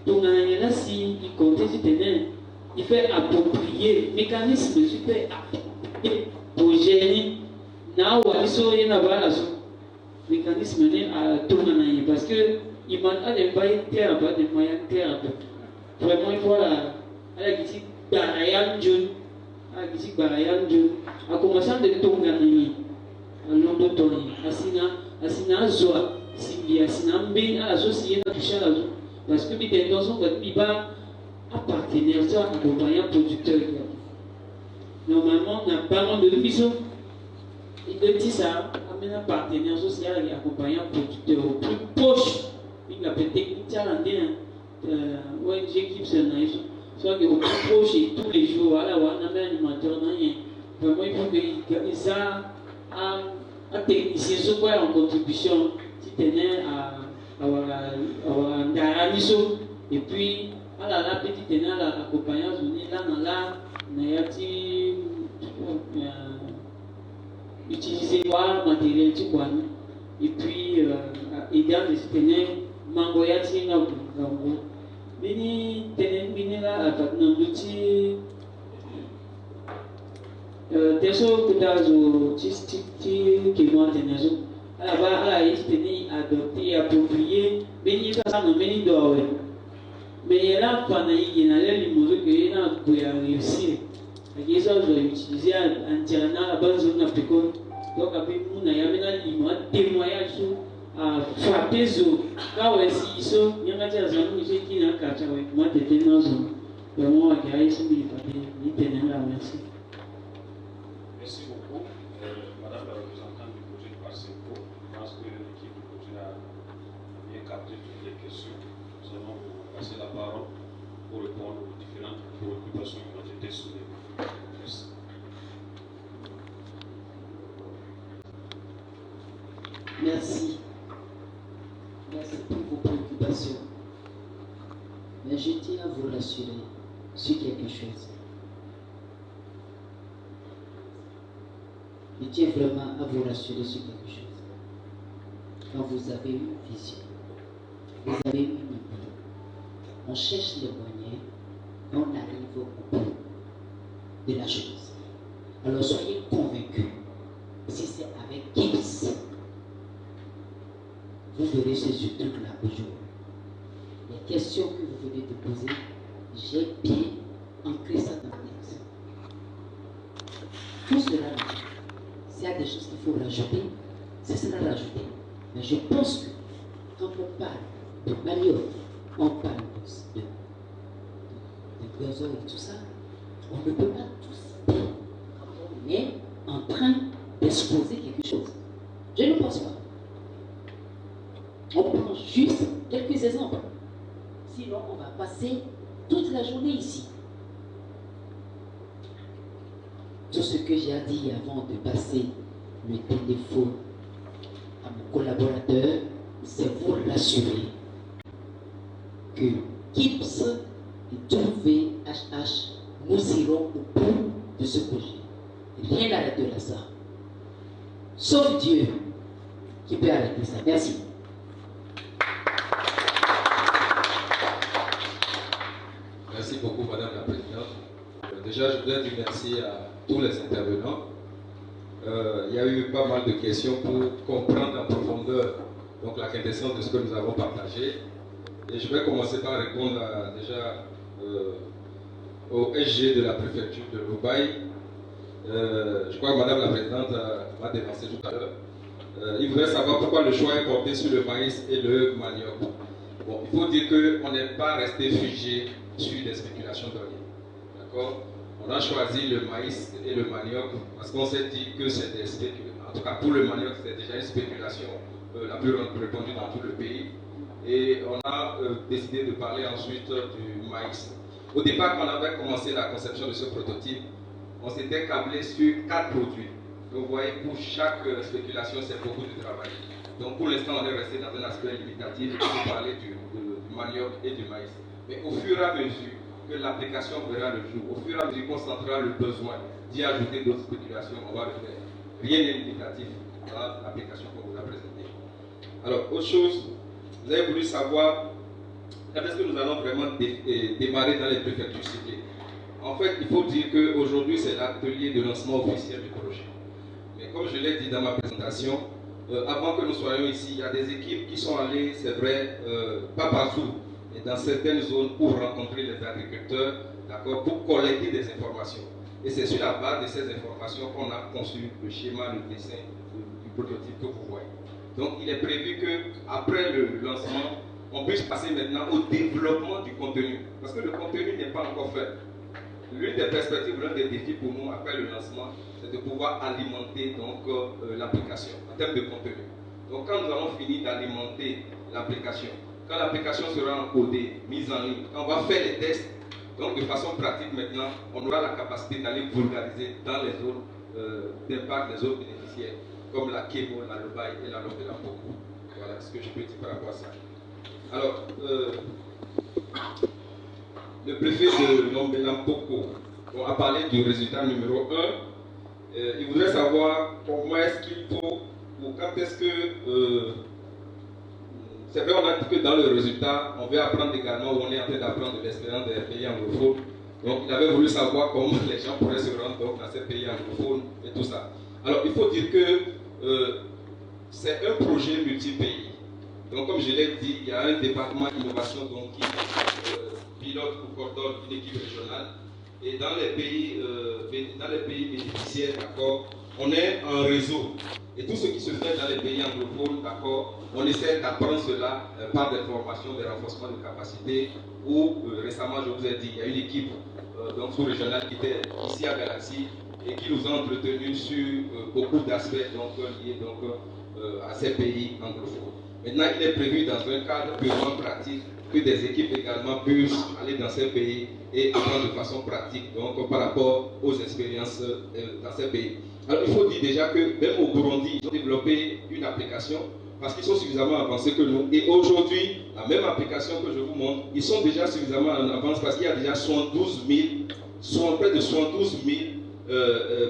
ton là si il comptait si ténè il fait approprier mécanisme super approprié pour gérer na wa iso yana bala so mécanisme né à tourner parce que il m'a allé bailler terre bas de moyen terre vraiment il faut la qui Barayan Jun, Agisi Barayan Jun, a commencé à Tongani, à Lombo Tony, Asina Zoa, Simbia, Sinambe, à associer à toucher la zone. Parce que mes intentions vont à partenaire, ça, accompagnant producteur. Normalement, on n'a pas de mission. Il dit ça, amène un partenaire social et accompagnant producteur au plus proche. Il a peut-être technique, il y a un ONG qui se naïf. Soit que au plus proche et tous les jours, voilà, on a un animateur, vraiment il faut qu'ils aient un technicien sur quoi en contribution, si tenait à avoir un garaniso, et puis à la petite tenait à l'accompagner, là, utiliser le matériel, et puis aider à tenir mangoyati na gango. Bini tenen bini la atat nambuti teso kudazo ti kemo tenezo ala ba ala yi teni adopté approprié bini ka no meni do we mais là pendant yi na le limozo que na ko ya réussir et ça je utiliser entièrement la base na piko donc après mon na ya mena limo témoignage à frapper zo quand on si so nyanga tia zamu je qui na kacha we moi de tenozo vraiment à gagner ce qu'il fallait ni tenir la merci. Merci beaucoup madame la représentante du projet de Passeco. Je pense que l'équipe du projet a bien capté toutes les questions. Nous allons vous passer la parole pour répondre aux différentes préoccupations qui ont été soulevées. Merci. Merci. Merci pour vos préoccupations. Mais je tiens à vous rassurer sur quelque chose. Je tiens vraiment à vous rassurer sur quelque chose. Quand vous avez une vision, vous avez une idée, on cherche les moyens et on arrive au bout de la chose. Alors soyez convaincus, si c'est avec Gibbs, vous verrez ce truc-là aujourd'hui. Les questions que vous venez de poser, j'ai bien ancré ça dans la tête. Tout cela, s'il y a des choses qu'il faut rajouter, ce sera rajouté. Mais je pense que quand on parle de manioc, on parle de gazon et tout ça, on ne peut pas tout citer quand on est en train d'exposer quelque chose. Je ne pense pas. On prend juste quelques exemples. Sinon, on va passer toute la journée ici. Tout ce que j'ai dit avant de passer le téléphone à mon collaborateur, c'est pour rassurer que Gibbs et tout VHH, nous irons au bout de ce projet. Rien n'arrêtera ça. Sauf Dieu qui peut arrêter ça. Merci. Merci beaucoup, Madame la Présidente. Déjà, je voudrais dire merci à tous les intervenants. Il y a eu pas mal de questions pour comprendre en profondeur donc, la quintessence de ce que nous avons partagé. Et je vais commencer par répondre déjà au SG de la préfecture de Loubaï. Je crois que Madame la Présidente m'a dénoncé tout à l'heure. Il voudrait savoir pourquoi le choix est porté sur le maïs et le manioc. Bon, il faut dire qu'on n'est pas resté figé sur des spéculations données. D'accord? On a choisi le maïs et le manioc parce qu'on s'est dit que c'est des spéculations. En tout cas, pour le manioc, c'est déjà une spéculation la plus répandue dans tout le pays. Et on a décidé de parler ensuite du maïs. Au départ, quand on avait commencé la conception de ce prototype, on s'était câblé sur 4 produits. Donc, vous voyez, pour chaque spéculation, c'est beaucoup de travail. Donc, pour l'instant, on est resté dans un aspect limitatif pour parler du manioc et du maïs. Mais au fur et à mesure que l'application verra le jour, au fur et à mesure qu'on sentira le besoin d'y ajouter d'autres spéculations, on va le faire. Rien n'est limitatif dans l'application qu'on vous a présentée. Alors, autre chose, vous avez voulu savoir quand est-ce que nous allons vraiment démarrer dans les préfectures ciblées. En fait, il faut dire qu'aujourd'hui, c'est l'atelier de lancement officiel du projet. Mais comme je l'ai dit dans ma présentation, avant que nous soyons ici, il y a des équipes qui sont allées, c'est vrai, pas partout, mais dans certaines zones pour rencontrer les agriculteurs, d'accord, pour collecter des informations. Et c'est sur la base de ces informations qu'on a conçu le schéma, le dessin du prototype que vous voyez. Donc, il est prévu qu'après le lancement, on puisse passer maintenant au développement du contenu. Parce que le contenu n'est pas encore fait. L'une des perspectives, l'un des défis pour nous après le lancement, c'est de pouvoir alimenter l'application en termes de contenu. Donc quand nous allons finir d'alimenter l'application, quand l'application sera encodée, mise en ligne, quand on va faire les tests, donc de façon pratique maintenant, on aura la capacité d'aller vulgariser dans les zones d'impact, les zones bénéficiaires, comme la Kémo, la Loubaï et la Lobe de la Poko. Voilà ce que je peux dire par rapport à ça. Alors, le préfet de Lombé-Lampoko a parlé du résultat numéro 1. Il voudrait savoir comment est-ce qu'il faut, ou quand est-ce que... c'est vrai, on a dit que dans le résultat, on veut apprendre également, ou on est en train d'apprendre de l'expérience des pays anglophones. Donc, il avait voulu savoir comment les gens pourraient se rendre donc, dans ces pays anglophones et tout ça. Alors, il faut dire que c'est un projet multi-pays. Donc, comme je l'ai dit, il y a un département d'innovation qui pilote ou coordonne une équipe régionale. Et dans les pays bénéficiaires, d'accord, on est en réseau. Et tout ce qui se fait dans les pays anglophones, d'accord, on essaie d'apprendre cela par des formations, des renforcements de capacité. Ou récemment, je vous ai dit, il y a une équipe sous-régionale qui était ici à Galaxy et qui nous a entretenus sur beaucoup d'aspects liés à ces pays anglophones. Maintenant, il est prévu dans un cadre purement pratique que des équipes également puissent aller dans ces pays et apprendre de façon pratique donc, par rapport aux expériences dans ces pays. Alors, il faut dire déjà que même au Burundi, ils ont développé une application parce qu'ils sont suffisamment avancés que nous. Et aujourd'hui, la même application que je vous montre, ils sont déjà suffisamment en avance parce qu'il y a déjà 72 000, près de 72 000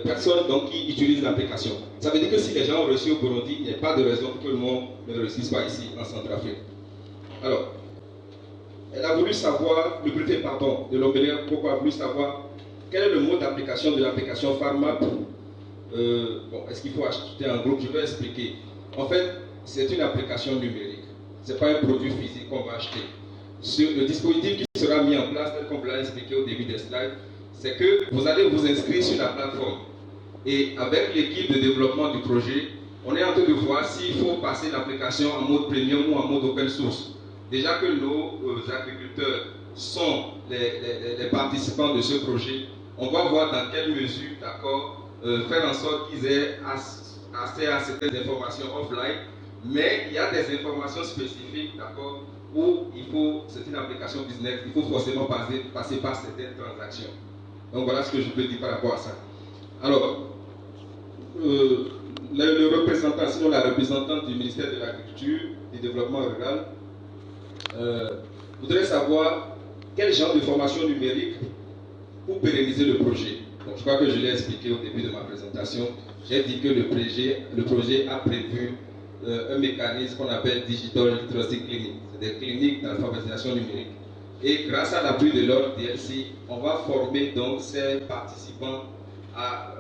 personnes donc, qui utilisent l'application. Ça veut dire que si les gens ont reçu au Burundi, il n'y a pas de raison que tout le monde ne réussisse pas ici en Centrafrique. Alors, elle a voulu savoir, le préfet de Lombélé, pourquoi a voulu savoir quel est le mode d'application de l'application Pharmap. Est-ce qu'il faut acheter un groupe? Je vais expliquer. En fait, c'est une application numérique. Ce n'est pas un produit physique qu'on va acheter. Le dispositif qui sera mis en place, tel qu'on vous l'a expliqué au début des slides, c'est que vous allez vous inscrire sur la plateforme. Et avec l'équipe de développement du projet, on est en train de voir s'il faut passer l'application en mode premium ou en mode open source. Déjà que nos agriculteurs sont les participants de ce projet, on va voir dans quelle mesure, d'accord, faire en sorte qu'ils aient accès à certaines informations offline, mais il y a des informations spécifiques, d'accord, où c'est une application business, il faut forcément passer par certaines transactions. Donc voilà ce que je peux dire par rapport à ça. Alors, le représentant, sinon la représentante du ministère de l'Agriculture et du Développement Rural, voudrait savoir quel genre de formation numérique pour pérenniser le projet. Donc, je crois que je l'ai expliqué au début de ma présentation. J'ai dit que le projet a prévu un mécanisme qu'on appelle Digital Literacy Clinic. C'est des cliniques d'alphabétisation numérique. Et grâce à l'appui de l'ordre DLC, on va former donc ces participants à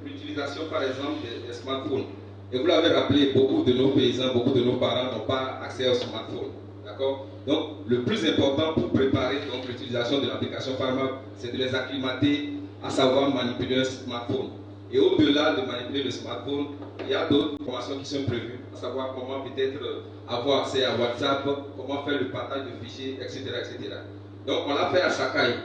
l'utilisation par exemple des smartphones. Et vous l'avez rappelé, beaucoup de nos paysans, beaucoup de nos parents n'ont pas accès au smartphone. D'accord? Donc, le plus important pour préparer l'utilisation de l'application Pharma, c'est de les acclimater à savoir manipuler un smartphone. Et au-delà de manipuler le smartphone, il y a d'autres formations qui sont prévues, à savoir comment peut-être avoir accès à WhatsApp, comment faire le partage de fichiers, etc. etc. Donc, on l'a fait à Sakai.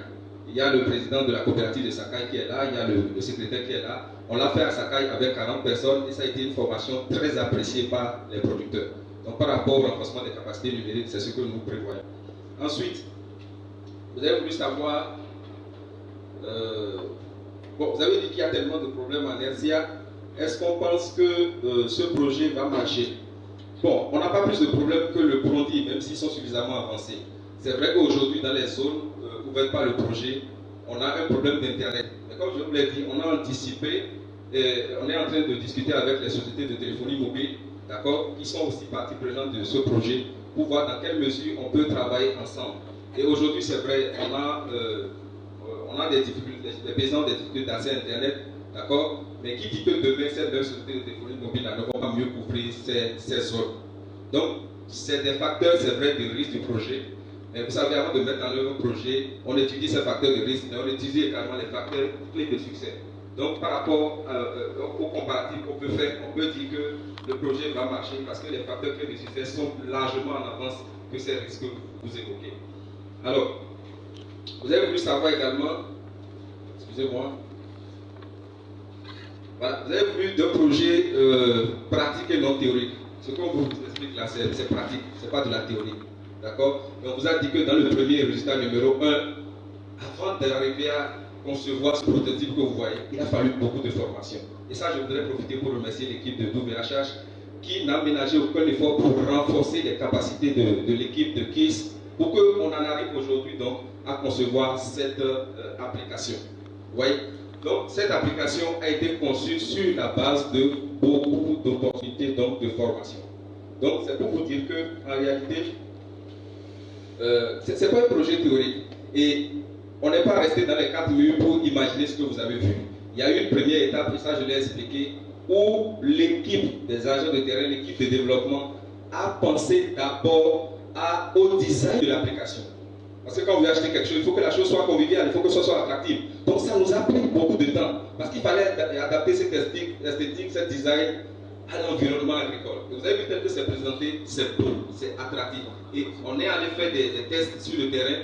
Il y a le président de la coopérative de Sakai qui est là, il y a le secrétaire qui est là. On l'a fait à Sakai avec 40 personnes et ça a été une formation très appréciée par les producteurs. Donc, par rapport au renforcement des capacités numériques, c'est ce que nous prévoyons. Ensuite, vous avez voulu savoir, vous avez dit qu'il y a tellement de problèmes en RCA. Est-ce qu'on pense que ce projet va marcher? Bon, on n'a pas plus de problèmes que le Burundi, même s'ils sont suffisamment avancés. C'est vrai qu'aujourd'hui, dans les zones ouvertes par le projet, on a un problème d'Internet. Mais comme je vous l'ai dit, on a anticipé, et on est en train de discuter avec les sociétés de téléphonie mobile, d'accord, qui sont aussi partie prenante de ce projet, pour voir dans quelle mesure on peut travailler ensemble. Et aujourd'hui, c'est vrai, on a des difficultés, des paysans des difficultés d'accès à Internet, d'accord, mais qui dit que demain, ces deux sociétés de téléphonie mobile ne vont pas mieux couvrir ces zones. Donc, c'est des facteurs, c'est vrai, de risque du projet. Mais vous savez, avant de mettre en œuvre un projet, on étudie ces facteurs de risque, mais on étudie également les facteurs clés de succès. Donc, par rapport au comparatif qu'on peut faire, on peut dire que le projet va marcher parce que les facteurs clés de succès sont largement en avance que ces risques que vous évoquez. Alors, vous avez voulu savoir également, excusez-moi, voilà, vous avez voulu d'un projet pratique et non théorique. Ce qu'on vous explique là, c'est pratique, ce n'est pas de la théorie. D'accord? Et on vous a dit que dans le premier résultat numéro 1, avant d'arriver à concevoir ce prototype que vous voyez, il a fallu beaucoup de formation. Et ça, je voudrais profiter pour remercier l'équipe de WHH qui n'a ménagé aucun effort pour renforcer les capacités de l'équipe de KISS pour qu'on en arrive aujourd'hui donc à concevoir cette application. Vous voyez? Donc, cette application a été conçue sur la base de beaucoup d'opportunités donc de formation. Donc, c'est pour vous dire qu'en réalité, ce n'est pas un projet théorique. Et on n'est pas resté dans les 4 murs pour imaginer ce que vous avez vu. Il y a eu une première étape, et ça je l'ai expliqué, où l'équipe des agents de terrain, l'équipe de développement, a pensé d'abord au design de l'application. Parce que quand vous achetez quelque chose, il faut que la chose soit conviviale, il faut que ce soit attractif. Donc ça nous a pris beaucoup de temps. Parce qu'il fallait adapter cette esthétique, ce design à l'environnement agricole. Et vous avez vu tel que c'est présenté, c'est beau, c'est attractif. Et on est allé faire des tests sur le terrain.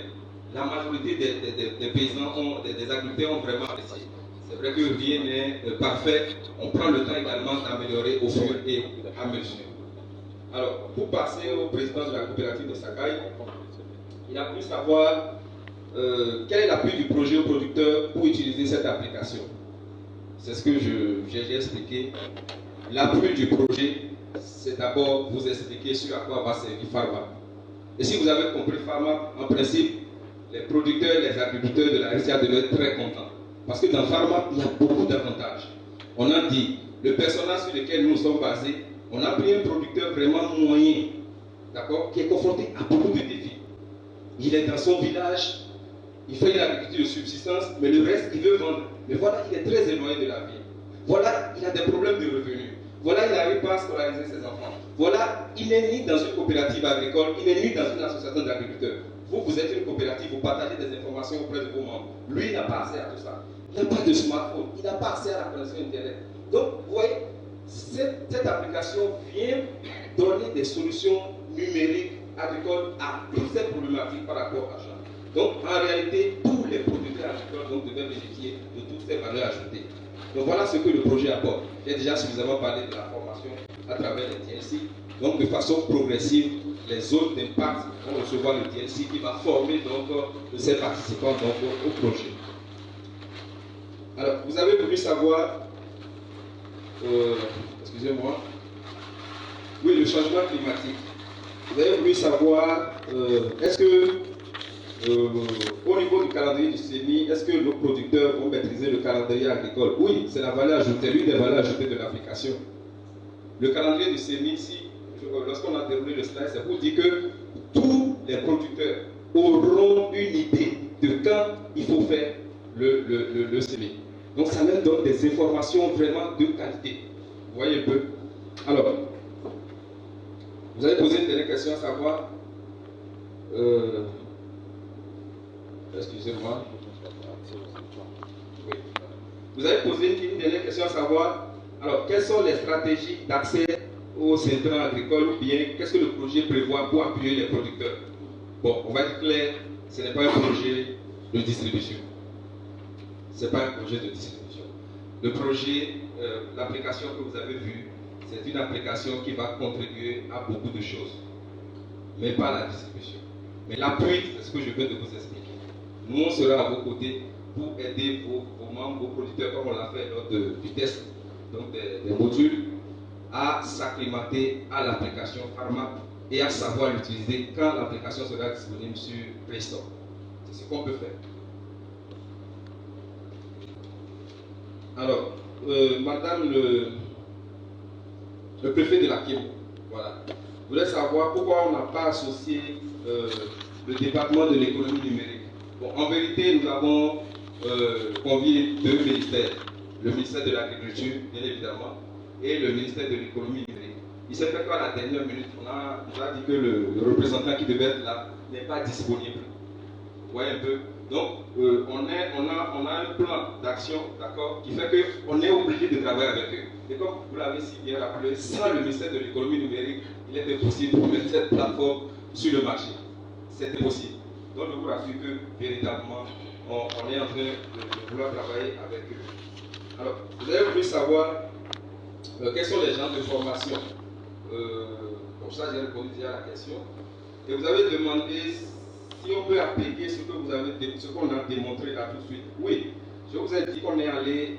La majorité des paysans, des agriculteurs ont vraiment apprécié. C'est vrai que rien n'est parfait. On prend le temps également d'améliorer au fur et à mesure. Alors, pour passer au président de la coopérative de Sakai, il a voulu savoir quel est l'appui du projet aux producteurs pour utiliser cette application. C'est ce que j'ai expliqué. L'appui du projet c'est d'abord vous expliquer sur à quoi va servir Pharma. Et si vous avez compris Pharma, en principe, les producteurs, les agriculteurs de la RCA devaient être très contents. Parce que dans Pharma, il y a beaucoup d'avantages. On a dit, le personnage sur lequel nous sommes basés, on a pris un producteur vraiment moyen, d'accord, qui est confronté à beaucoup de défis. Il est dans son village, il fait une agriculture de subsistance, mais le reste, il veut vendre. Mais voilà, il est très éloigné de la ville. Voilà, il a des problèmes de revenus. Voilà, il n'arrive pas à scolariser ses enfants. Voilà, il n'est ni dans une coopérative agricole, il n'est ni dans une association d'agriculteurs. Vous, vous êtes une coopérative, vous partagez des informations auprès de vos membres. Lui, il n'a pas accès à tout ça. Il n'a pas de smartphone, il n'a pas accès à la connexion Internet. Donc, vous voyez, cette application vient donner des solutions numériques agricoles à toutes ces problématiques par rapport à ça. Donc, en réalité, tous les producteurs agricoles devaient bénéficier de toutes ces valeurs ajoutées. Donc, voilà ce que le projet apporte. J'ai déjà suffisamment parlé de la formation à travers les TLC. Donc, de façon progressive, les zones d'impact vont recevoir le TLC qui va former donc ces participants donc, au projet. Alors, vous avez voulu savoir, excusez-moi, oui, le changement climatique. Vous avez voulu savoir, est-ce que, au niveau du calendrier du CENI, est-ce que nos producteurs vont maîtriser le calendrier agricole? Oui, c'est la valeur ajoutée, l'une des valeurs ajoutées de l'application. Le calendrier du CENI, ici, lorsqu'on a déroulé le slide, c'est pour dire que tous les producteurs auront une idée de quand il faut faire le semis. Donc ça leur donne des informations vraiment de qualité. Vous voyez un peu. Alors, vous avez posé une dernière question à savoir, excusez-moi. Oui. Vous avez posé une dernière question à savoir, alors quelles sont les stratégies d'accès aux intrants agricoles ou bien qu'est-ce que le projet prévoit pour appuyer les producteurs? Bon, on va être clair, ce n'est pas un projet de distribution. Ce n'est pas un projet de distribution. Le projet, l'application que vous avez vue, c'est une application qui va contribuer à beaucoup de choses, mais pas la distribution. Mais l'appui, c'est ce que je viens de vous expliquer. Nous, on sera à vos côtés pour aider vos membres, vos producteurs, comme on l'a fait lors du test donc des modules, à s'acclimater à l'application Pharma et à savoir l'utiliser quand l'application sera disponible sur Play Store. C'est ce qu'on peut faire. Alors, madame le préfet de la Kémo, voilà, voulait savoir pourquoi on n'a pas associé le département de l'économie numérique. Bon, en vérité, nous avons convié deux ministères, le ministère de l'Agriculture, bien évidemment, et le ministère de l'économie numérique. Il s'est fait qu'à la dernière minute, on a dit que le représentant qui devait être là n'est pas disponible. Vous voyez un peu. Donc, on a un plan d'action, d'accord, qui fait qu'on est obligé de travailler avec eux. Et comme vous l'avez si bien rappelé, sans le ministère de l'économie numérique, il était possible de mettre cette plateforme sur le marché. C'était possible. Donc, je vous rassure que, véritablement, on est en train de vouloir travailler avec eux. Alors, vous avez voulu savoir quels sont les genres de formation. Comme ça, j'ai répondu déjà à la question. Et vous avez demandé si on peut appliquer ce qu'on a démontré là tout de suite. Oui, je vous ai dit qu'on est allé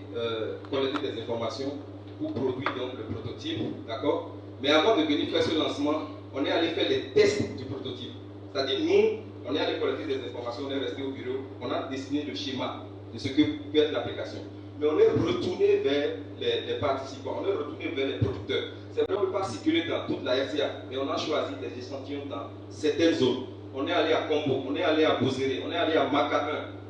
collecter des informations pour produire donc le prototype, d'accord? Mais avant de venir faire ce lancement, on est allé faire les tests du prototype. C'est-à-dire, nous, on est allé collecter des informations, on est resté au bureau, on a dessiné le schéma de ce que peut être l'application. Mais on est retourné vers les participants, on est retourné vers les producteurs. C'est vrai qu'on ne peut pas circuler dans toute la RCA, mais on a choisi des échantillons dans certaines zones. On est allé à Combo, on est allé à Bozéré, on est allé à Maka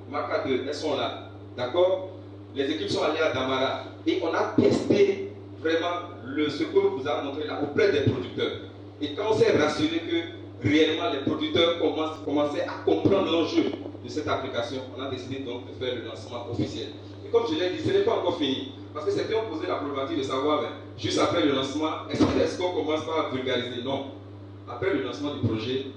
1, Maka 2, elles sont là. D'accord? Les équipes sont allées à Damara. Et on a testé vraiment ce que vous avez montré là auprès des producteurs. Et quand on s'est rassuré que réellement les producteurs commençaient à comprendre l'enjeu de cette application, on a décidé donc de faire le lancement officiel. Et comme je l'ai dit, ce n'est pas encore fini. Parce que certains ont posé la problématique de savoir, juste après le lancement, est-ce qu'on commence par vulgariser? Non. Après le lancement du projet,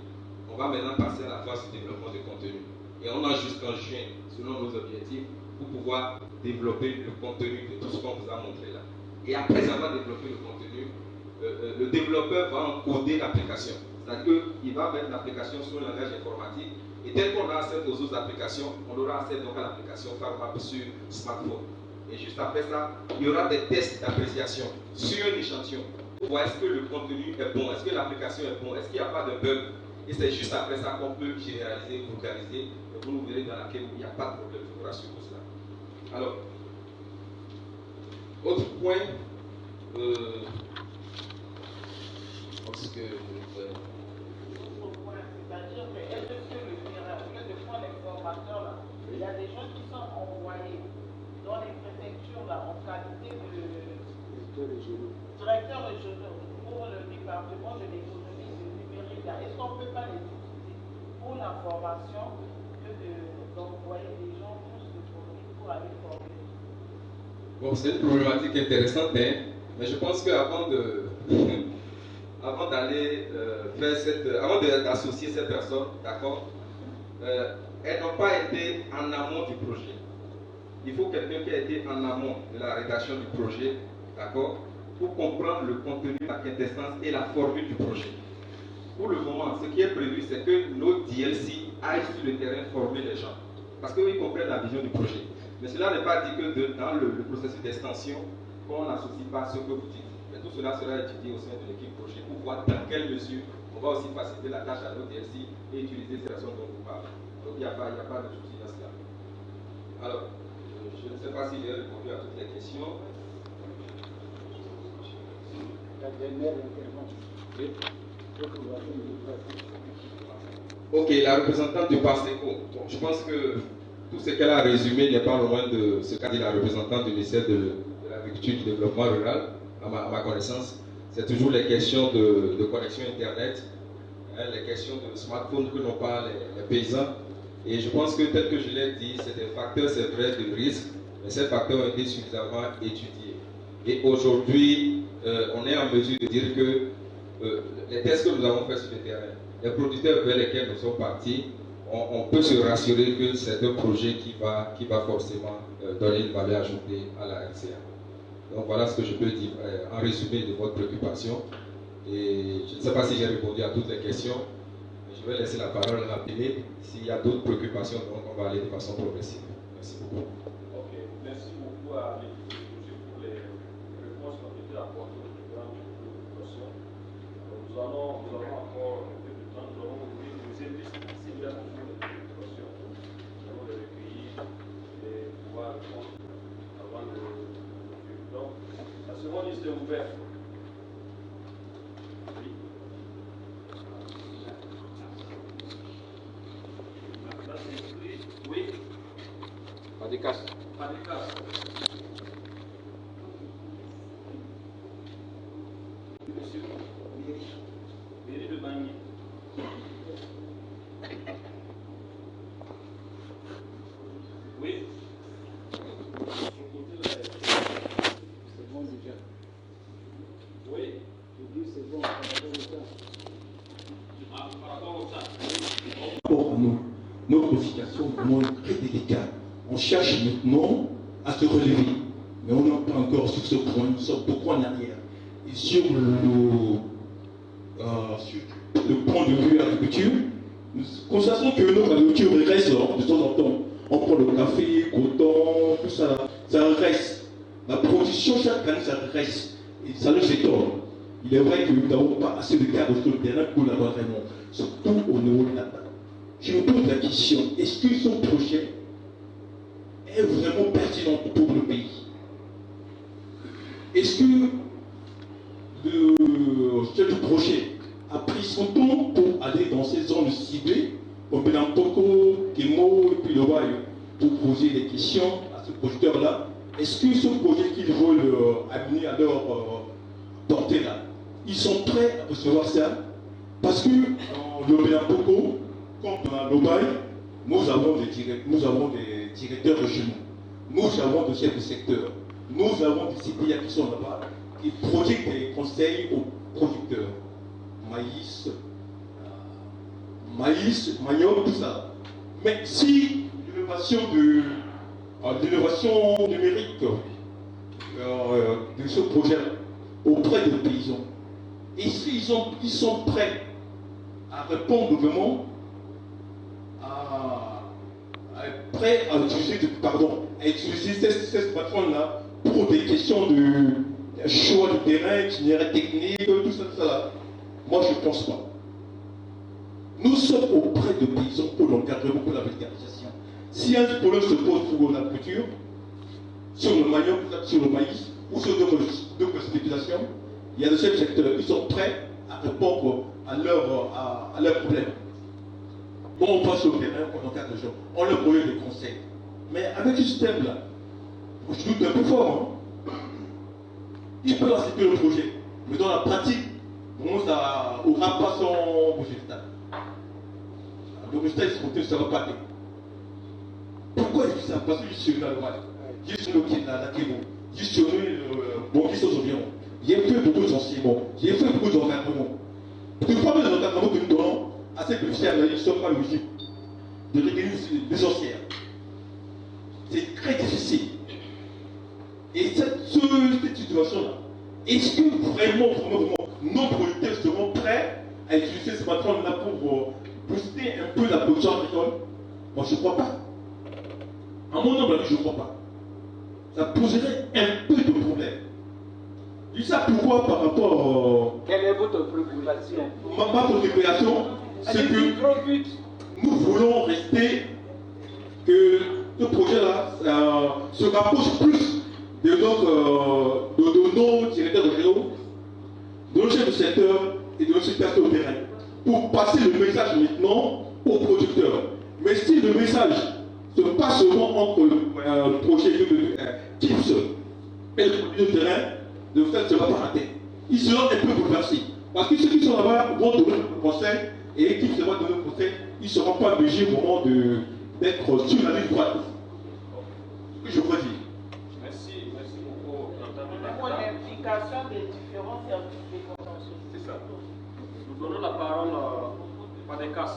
on va maintenant passer à la phase de développement de contenu. Et on a jusqu'en juin, selon nos objectifs, pour pouvoir développer le contenu de tout ce qu'on vous a montré là. Et après avoir développé le contenu, le développeur va encoder l'application. C'est-à-dire qu'il va mettre l'application sur le langage informatique. Et dès qu'on a accès aux autres applications, on aura accès donc à l'application Pharma sur smartphone. Et juste après ça, il y aura des tests d'appréciation sur un échantillon. pour voir est-ce que le contenu est bon, est-ce que l'application est bon, est-ce qu'il n'y a pas de bug. Et c'est juste après ça qu'on peut généraliser, vulgariser. Et vous nous verrez dans laquelle il n'y a pas de problème, je vous rassure pour cela. Alors, autre point, c'est-à-dire que est-ce que sur le terrain, au lieu de prendre les formateurs là, il y a des gens qui sont envoyés dans les préfectures là en qualité de directeurs régionaux pour le département de l'économie et du numérique là. Est-ce qu'on ne peut pas les utiliser pour la formation que d'envoyer des gens tous de former pour aller former? Bon, c'est une problématique intéressante, mais je pense qu'avant avant d'aller avant d'associer ces personnes, d'accord, elles n'ont pas été en amont du projet. Il faut quelqu'un qui a été en amont de la rédaction du projet, d'accord, pour comprendre le contenu, la quintessence et la formule du projet. Pour le moment, ce qui est prévu, c'est que nos DLC aillent sur le terrain former les gens, parce qu'ils comprennent la vision du projet. Mais cela n'est pas dit que dans le processus d'extension, qu'on n'associe pas ce que vous dites. Mais tout cela sera étudié au sein de l'équipe projet pour voir dans quelle mesure on va aussi faciliter la tâche à nos DLC et utiliser ces personnes dont vous parlez. Donc il n'y a pas de souci dans cela. Alors, je ne sais pas si j'ai répondu à toutes les questions. La dernière intervention. Ok, la représentante du PASECO. Bon, je pense que tout ce qu'elle a résumé n'est pas loin de ce qu'a dit la représentante du ministère de l'Agriculture et du Développement Rural, à ma connaissance. C'est toujours les questions de connexion Internet, les questions de smartphone que n'ont pas les paysans. Et je pense que, tel que je l'ai dit, c'est des facteurs, c'est vrai, de risque, mais ces facteurs ont été suffisamment étudiés. Et aujourd'hui, on est en mesure de dire que les tests que nous avons faits sur le terrain, les producteurs vers lesquels nous sommes partis, on peut se rassurer que c'est un projet qui va forcément donner une valeur ajoutée à la RCA. Donc voilà ce que je peux dire en résumé de votre préoccupation. Et je ne sais pas si j'ai répondu à toutes les questions, mais je vais laisser la parole à Péné. S'il y a d'autres préoccupations, donc on va aller de façon progressive. Merci beaucoup. Ok, merci beaucoup à l'équipe pour les réponses qui ont été apportées aux différentes préoccupations. Nous avons encore un peu de temps, nous allons ouvrir une deuxième liste si vous avez des préoccupations. Nous allons les recueillir et pouvoir répondre avant de. Donc, la seconde liste est ouverte. Oui. Là, c'est écrit. Oui. Pas de casse. Pas de casse. Monsieur Mairie de Bagny. Oui. C'est bon déjà. Oui. Je dis c'est bon par rapport au temps. Par rapport au temps. Par rapport à nous, notre situation vraiment est très délicate. On cherche maintenant à se relever, mais on n'est pas encore sur ce point, nous sommes beaucoup en arrière. Et sur le point de vue agriculture, nous constatons que notre agriculture reste de temps en temps. On prend le café, coton, tout ça, ça reste. La production chaque année, ça reste. Et ça nous étonne. Il est vrai que nous n'avons pas assez de cadres sur le terrain pour l'avoir vraiment, surtout au niveau de la table. Je me pose la question, est-ce que ce projet est vraiment pertinent pour le pays? Est-ce que ce projet a pris son temps pour aller dans ces zones ciblées, comme Benampoko, Kemo et puis le Waï, pour poser des questions à ce producteur-là? Est-ce que ce projet qu'ils veulent amener à leur portée là, ils sont prêts à recevoir ça? Parce que dans le Benampoko, comme dans l'Obaï, nous avons des directeurs régionaux, nous avons des chefs de secteur, nous avons des CPA qui sont là-bas, qui produisent des conseils aux producteurs. Maïs, manioc, tout ça. Mais si l'innovation numérique de ce projet-là auprès des paysans, et s'ils sont prêts à répondre vraiment à utiliser ces smartphones-là pour des questions choix du terrain, itinéraire technique, tout ça. Moi, je ne pense pas. Nous sommes auprès de paysans pour l'encadrement, pour la vulgarisation. Si un problème se pose pour la culture, sur le manioc, sur le maïs, ou sur d'autres spéculations, il y a de ces secteurs qui sont prêts à répondre à leurs problèmes. Bon, on passe au terrain, on encadre les gens, on leur donne des conseils. Mais avec ce système-là, je doute un peu fort. Hein. Il peut accepter le projet, mais dans la pratique, ça n'aura pas son résultat. Le résultat, il ne sera pas fait. Pourquoi je dis ça? Parce que je suis la loi. J'ai sur la Kébo, j'ai sur Bongis aux environs. J'ai fait beaucoup d'enseignements, j'ai fait beaucoup d'encadrements. Une fois que les encadrements que nous donnons à ces bénéficiaires, ils ne sont pas logiques de régler les anciens. C'est très difficile. Et cette situation-là, est-ce que vraiment, nos producteurs seront prêts à utiliser ce patron-là pour booster un peu la production agricole? Moi, je ne crois pas. À mon humble avis, je ne crois pas. Ça poserait un peu de problème. Je dis ça pourquoi par rapport. Quelle est votre préoccupation? Ma préoccupation, c'est que nous voulons rester que ce projet-là se rapproche plus de nos directeurs régionaux, de nos chefs de secteur et de nos secteurs au terrain, pour passer le message maintenant aux producteurs. Mais si le message se passe seulement entre le projet de TIPS et le produit de terrain, de fait, ça ne va pas rater. Ils seront un peu bouleversés. Parce que ceux qui sont là-bas vont donner le conseil, et qui se vont donner le conseil, ils ne seront pas obligés vraiment d'être sur la ligne droite. Ce que je peux dire. Merci beaucoup. Pour l'implication des différents services des contentieux. C'est ça. Nous donnons la parole à Padecas.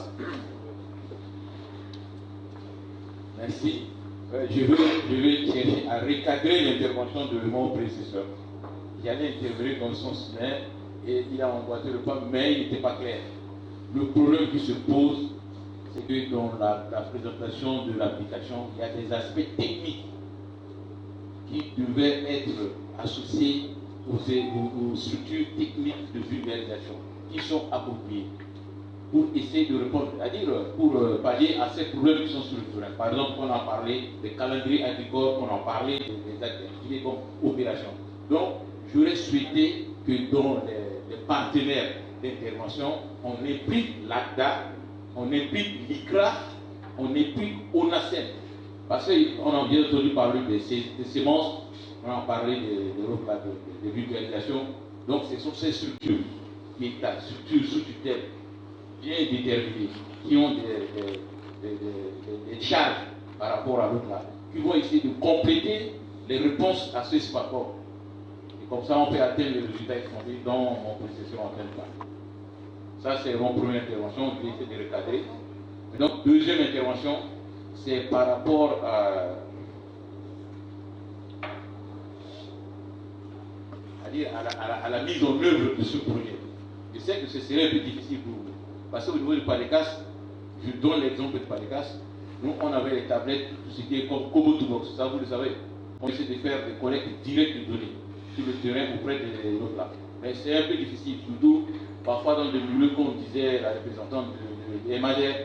Merci. Je veux chercher à recadrer l'intervention de mon prédécesseur. J'allais intervenir dans le sens mais et il a emboîté le pas, mais il n'était pas clair. Le problème qui se pose, c'est que dans la présentation de l'application, il y a des aspects techniques qui devaient être associés aux structures techniques de vulgarisation qui sont appropriées pour essayer de répondre, c'est-à-dire pour pallier à ces problèmes qui sont sur le terrain. Par exemple, on en parlait des calendriers agricoles, on en parlait des activités comme opérations. Donc, j'aurais souhaité que dans les partenaires d'intervention, on implique l'ACDA, on implique l'ICRA, on implique ONACEM. Parce qu'on a bien entendu parler des semences, on a parlé de vulgarisation. Donc, ce sont ces structures, l'État, structures sous tutelle, bien déterminées, qui ont des charges par rapport à l'autre là, qui vont essayer de compléter les réponses à ce rapport. Et comme ça, on peut atteindre les résultats escomptés dont mon prédécesseur en train de parler. Ça, c'est mon première intervention, je vais essayer de recadrer. Et donc, deuxième intervention, c'est par rapport à la mise en œuvre de ce projet. Je sais que ce serait un peu difficile pour vous. Parce qu'au niveau du Padecas, je donne l'exemple de Padecas, nous on avait les tablettes, tout ce qui est comme Komotobox, ça vous le savez. On essaie de faire des collectes directes de données sur le terrain auprès de l'autre là. Mais c'est un peu difficile, surtout parfois dans des milieux comme disait la représentante de MADR,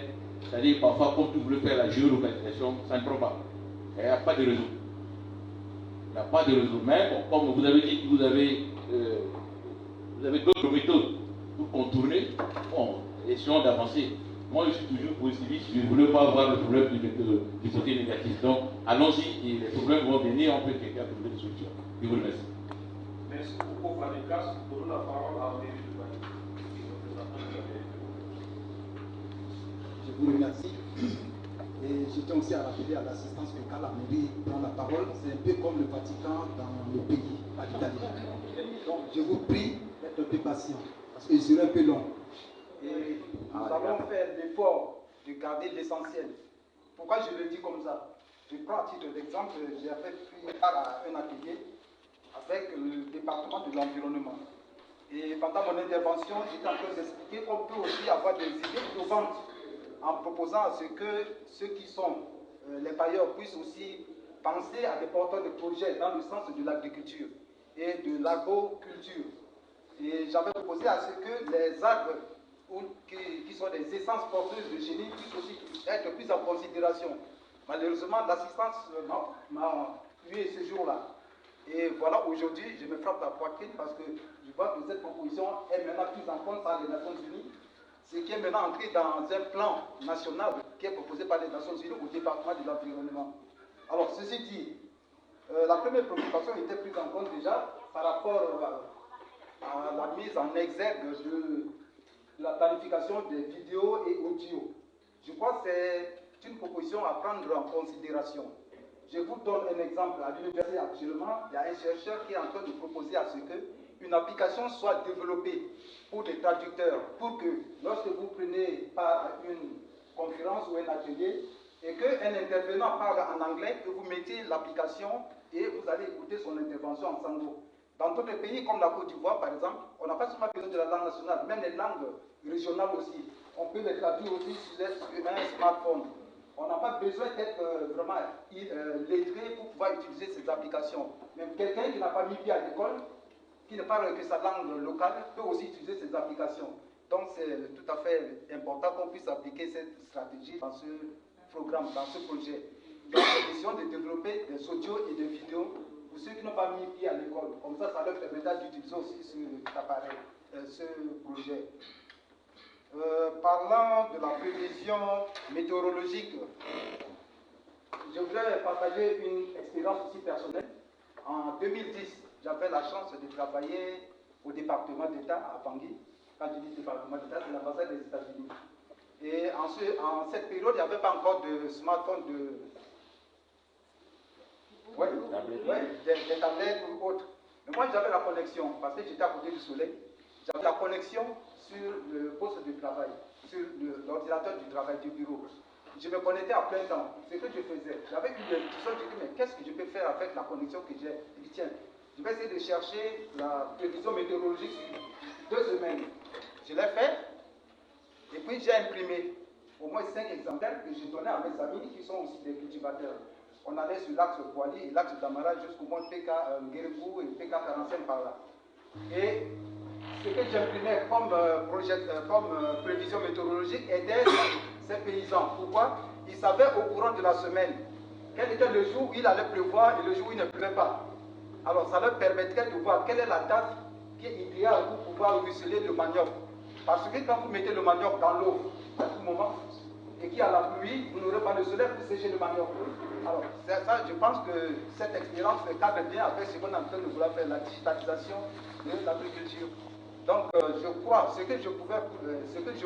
c'est-à-dire parfois quand tu veux faire la géolocalisation, ça ne prend pas. Il n'y a pas de réseau. Il n'y a pas de réseau. Mais bon, comme vous avez dit que vous avez d'autres méthodes pour contourner, bon, essayons d'avancer. Moi, je suis toujours positiviste, je ne voulais pas avoir le problème du côté négatif. Donc, allons-y, et les problèmes vont venir, on peut quelqu'un trouver des solutions. Je vous remercie. Merci beaucoup, Padecas. Pour la parole à Mairie de Paris. Je vous remercie. Et je tiens aussi à rappeler à l'assistance que quand la mairie prend la parole, c'est un peu comme le Vatican dans le pays, pas l'Italie. Donc, je vous prie d'être un peu patient, parce qu'il serait un peu long. Et nous avons fait l'effort de garder l'essentiel. Pourquoi je le dis comme ça? Je prends à titre d'exemple, j'ai pris part à un atelier avec le département de l'environnement. Et pendant mon intervention, j'étais en train d'expliquer qu'on peut aussi avoir des idées innovantes en proposant à ce que ceux qui sont les bailleurs puissent aussi penser à des porteurs de projets dans le sens de l'agriculture. et de l'agroculture. Et j'avais proposé à ce que les arbres qui sont des essences porteuses de génie puissent aussi être plus en considération. Malheureusement, l'assistance m'a tué ce jour-là. Et voilà, aujourd'hui, je me frappe la poitrine parce que je vois que cette proposition est maintenant prise en compte par les Nations Unies, ce qui est maintenant entré dans un plan national qui est proposé par les Nations Unies au département de l'environnement. Alors, ceci dit, la première préoccupation était prise en compte déjà par rapport à la mise en exergue de la planification des vidéos et audio. Je crois que c'est une proposition à prendre en considération. Je vous donne un exemple. À l'université actuellement, il y a un chercheur qui est en train de proposer à ce qu'une application soit développée pour les traducteurs, pour que lorsque vous prenez part à une conférence ou un atelier, et qu'un intervenant parle en anglais, que vous mettez l'application et vous allez écouter son intervention en sango. Dans d'autres pays comme la Côte d'Ivoire, par exemple, on n'a pas seulement besoin de la langue nationale, même les langues régionales aussi. On peut les traduire aussi sur un smartphone. On n'a pas besoin d'être vraiment lettré pour pouvoir utiliser ces applications. Même quelqu'un qui n'a pas mis pied à l'école, qui ne parle que sa langue locale, peut aussi utiliser ces applications. Donc c'est tout à fait important qu'on puisse appliquer cette stratégie dans ce programme, dans ce projet. Donc la mission de développer des audios et des vidéos pour ceux qui n'ont pas mis pied à l'école. Comme ça leur permettra d'utiliser aussi cet appareil, ce projet. Parlant de la prévision météorologique, je voudrais partager une expérience aussi personnelle. En 2010, j'avais la chance de travailler au département d'État à Bangui. Quand je dis département d'État, c'est l'ambassade des États-Unis. Et en cette période, il n'y avait pas encore de smartphone, des tablettes ou autres. Mais moi, j'avais la connexion, parce que j'étais à côté du soleil. J'avais la connexion sur le poste de travail, sur l'ordinateur du travail du bureau. Je me connectais à plein temps. C'est ce que je faisais. J'avais une discussion, je dis, mais qu'est-ce que je peux faire avec la connexion que j'ai? Je dis, tiens, je vais essayer de chercher la prévision météorologique sur 2 semaines. Je l'ai fait, et puis j'ai imprimé au moins 5 exemplaires que j'ai donnés à mes amis qui sont aussi des cultivateurs. On allait sur l'axe Boili et l'axe d'Amara jusqu'au mont PK Ngueribou et PK 45 par là. Et ce que j'imprimais comme prévision météorologique aidait ces paysans. Pourquoi? Ils savaient au courant de la semaine quel était le jour où il allait pleuvoir et le jour où il ne pleuvait pas. Alors ça leur permettrait de voir quelle est la date qui est idéale pour pouvoir ruisseler le manioc. Parce que quand vous mettez le manioc dans l'eau à tout moment et qu'il y a la pluie, vous n'aurez pas le soleil pour sécher le manioc. Alors ça, je pense que cette expérience cadre bien avec ce qu'on est en train de vouloir faire, la digitalisation de l'agriculture. Donc je crois, ce que je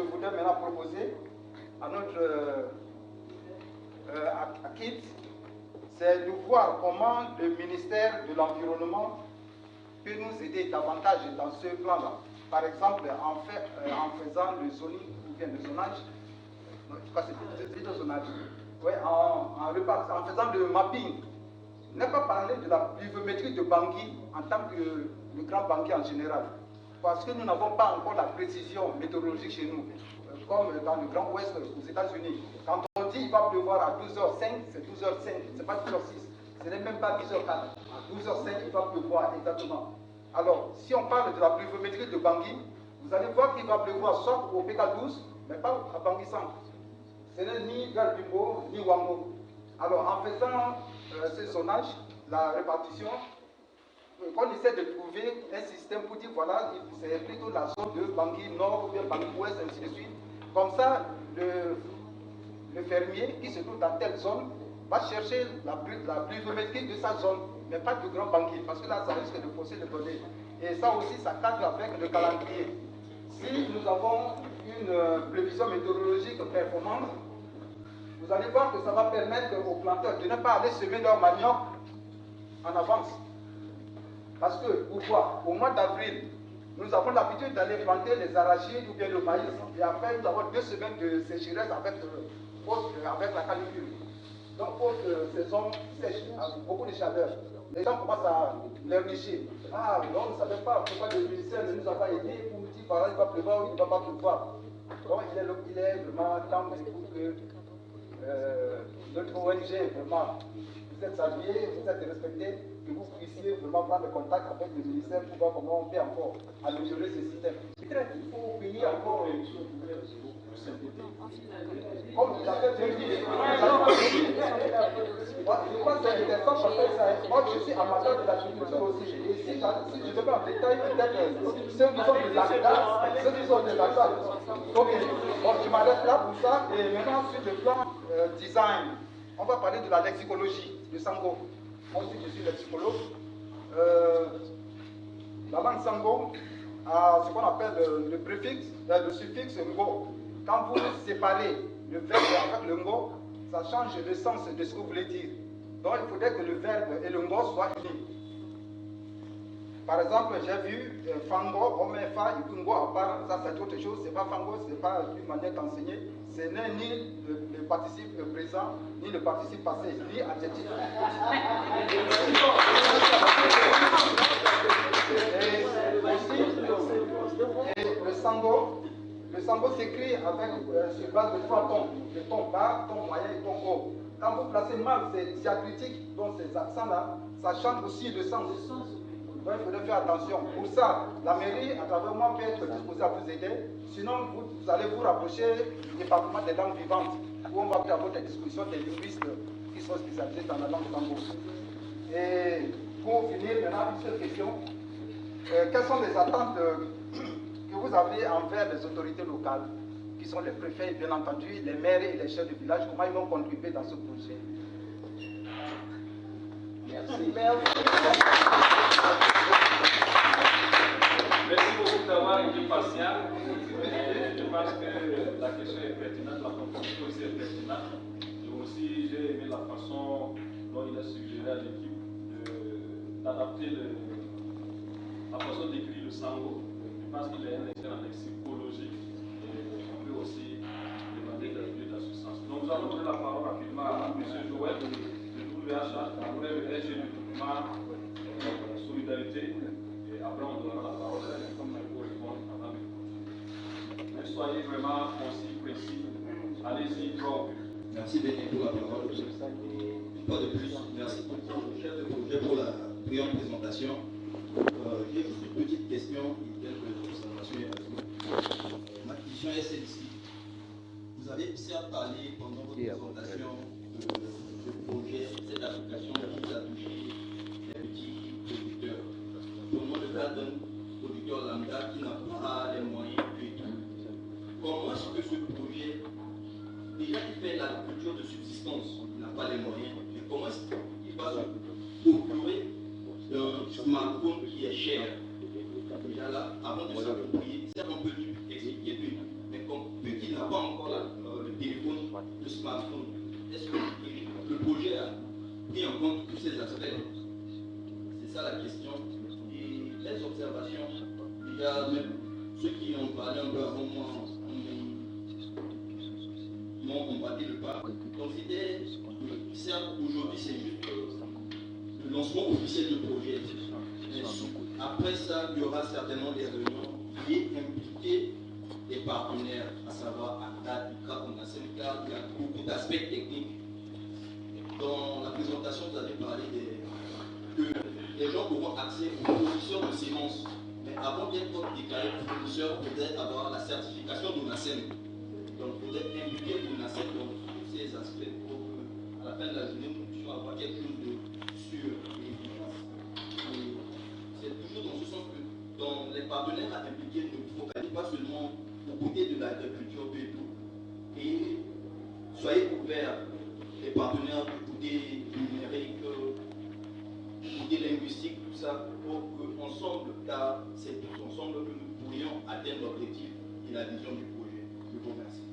voudrais maintenant proposer à notre KIT, c'est de voir comment le ministère de l'Environnement peut nous aider davantage dans ce plan-là. Par exemple, en faisant le zoning ou bien le zonage, non, je crois que c'est le zonage, ouais, en faisant le mapping. Ne pas parler de la pluviométrie de Bangui en tant que le grand Bangui en général. Parce que nous n'avons pas encore la précision météorologique chez nous, comme dans le Grand Ouest aux États-Unis. Quand on dit qu'il va pleuvoir à 12h05, c'est 12h05, c'est pas 12h06, ce n'est même pas 10h04. À 12h05, il va pleuvoir exactement. Alors, si on parle de la pluviométrie de Bangui, vous allez voir qu'il va pleuvoir soit au PK12, mais pas à Bangui Centre. Ce n'est ni vers Bimbo, ni Wango. Alors, en faisant ce zonage, la répartition, on essaie de trouver un système pour dire voilà, c'est plutôt la zone de Bangui Nord ou bien Bangui Ouest, ainsi de suite. Comme ça, le fermier qui se trouve dans telle zone va chercher la pluviométrie de sa zone, mais pas du grand Bangui, parce que là, ça risque de fausser les données. Et ça aussi, ça cadre avec le calendrier. Si nous avons une prévision météorologique performante, vous allez voir que ça va permettre aux planteurs de ne pas aller semer leur manioc en avance. Parce que, pourquoi? Au mois d'avril, nous avons l'habitude d'aller planter les arachides ou bien le maïs. Et après, nous avons 2 semaines de sécheresse avec la canicule. Donc, haute saison sèche, avec beaucoup de chaleur. Les gens commencent à l'éradiquer. Ah, non, on ne savait pas pourquoi le ministère ne nous a pas aidés pour nous dire qu'il va pleuvoir ou il ne va pas pleuvoir. Donc, il est vraiment temps pour que notre ONG, vraiment, vous êtes salués, vous êtes respectés, que vous puissiez vraiment prendre contact avec le ministère pour voir comment on peut encore améliorer ce système. Peut-être qu'il faut payer encore. Comme vous avez bien dit, je pense que c'est intéressant parce que moi je suis amateur de l'agriculture aussi. Et si je vais en détail, peut-être ceux qui sont des acteurs, ceux qui sont des acteurs. Ok, bon, je m'arrête là pour ça. Et maintenant, sur le plan design, on va parler de la lexicologie de Sango. Moi aussi, je suis lexicologue. La langue Sango a ce qu'on appelle le préfixe, le suffixe ngo. Quand vous séparez le verbe avec le ngo, ça change le sens de ce que vous voulez dire. Donc, il faudrait que le verbe et le ngo soient unis. Par exemple, j'ai vu fango, on met fa, et ngo à part, ça c'est autre chose, c'est pas fango, c'est pas une manière d'enseigner, ce n'est ni le participe présent, ni le participe passé, ni adjectif. Et le sango s'écrit avec sur base de 3 tons, le ton bas, ton moyen et ton haut. Quand vous placez mal ces diacritiques, donc ces accents-là, ça change aussi le sens. Donc il faudrait faire attention. Pour ça, la mairie, à travers moi, peut être disposée à vous aider. Sinon, vous allez vous rapprocher du département des langues vivantes, où on va faire à votre disposition des linguistes qui sont spécialisés dans la langue sango. Et pour finir, maintenant, une seule question. Quelles sont les attentes que vous avez envers les autorités locales, qui sont les préfets, bien entendu, les maires et les chefs de village, comment ils vont contribuer dans ce projet? Merci. Merci beaucoup d'avoir été patient. Je pense que la question est pertinente, la compréhension aussi est pertinente. Et aussi, j'ai aimé la façon dont il a suggéré à l'équipe d'adapter la façon d'écrire le sango. Je pense qu'il est un expert en lexicologie et on peut aussi demander d'ajouter dans ce sens. Donc nous allons donner la parole rapidement à M. Joël de WHA, après le SG du document Solidarité, et après on donnera la parole à l'équipe pour répondre avant de continuer. Mais soyez vraiment concis, précis. Allez-y, Joe. Merci Béni pour la parole. Une fois de plus, merci beaucoup au chef de projet pour la brillante présentation. J'ai juste une petite question et quelques observations à vous. Ma question est celle-ci. Vous avez certes parlé pendant votre présentation de ce projet, cette application qui a touché les petits producteurs. Prenons le cas d'un producteur lambda qui n'a pas les moyens et tout. Comment est-ce que ce projet, déjà il fait l'agriculture de subsistance, il n'a pas les moyens, mais comment est-ce qu'il va se procurer un smartphone qui est cher? Déjà là, avant de s'approprier, certes on peut lui expliquer tout, mais comme petit n'a pas encore le téléphone, le smartphone, est-ce que le projet a pris en compte tous ces aspects? C'est ça la question. Et les observations, déjà même ceux qui ont parlé un peu avant moi, m'ont battu le pas. Donc c'était, certes aujourd'hui c'est juste le lancement officiel du projet. Après ça, il y aura certainement des réunions qui impliquent des partenaires, à savoir ACTA, ICRA, ONASEM, car il y a beaucoup d'aspects techniques. Dans la présentation, vous avez parlé que les gens auront accès aux fournisseurs de semences. Mais avant d'être déclaré fournisseur, il faudrait avoir la certification d'ONASEM. Donc il faudrait impliquer l'ONASEM dans tous ces aspects pour qu'à la fin de la journée, nous puissions avoir quelque chose de sûr et efficace. C'est toujours dans ce sens que dans les partenaires à impliquer, ne focalisez pas seulement au côté de l'agriculture et tout. Et soyez ouverts, les partenaires du côté numérique, du côté linguistique, tout ça, pour qu'ensemble, car c'est tous ensemble que nous pourrions atteindre l'objectif et la vision du projet. Je vous remercie.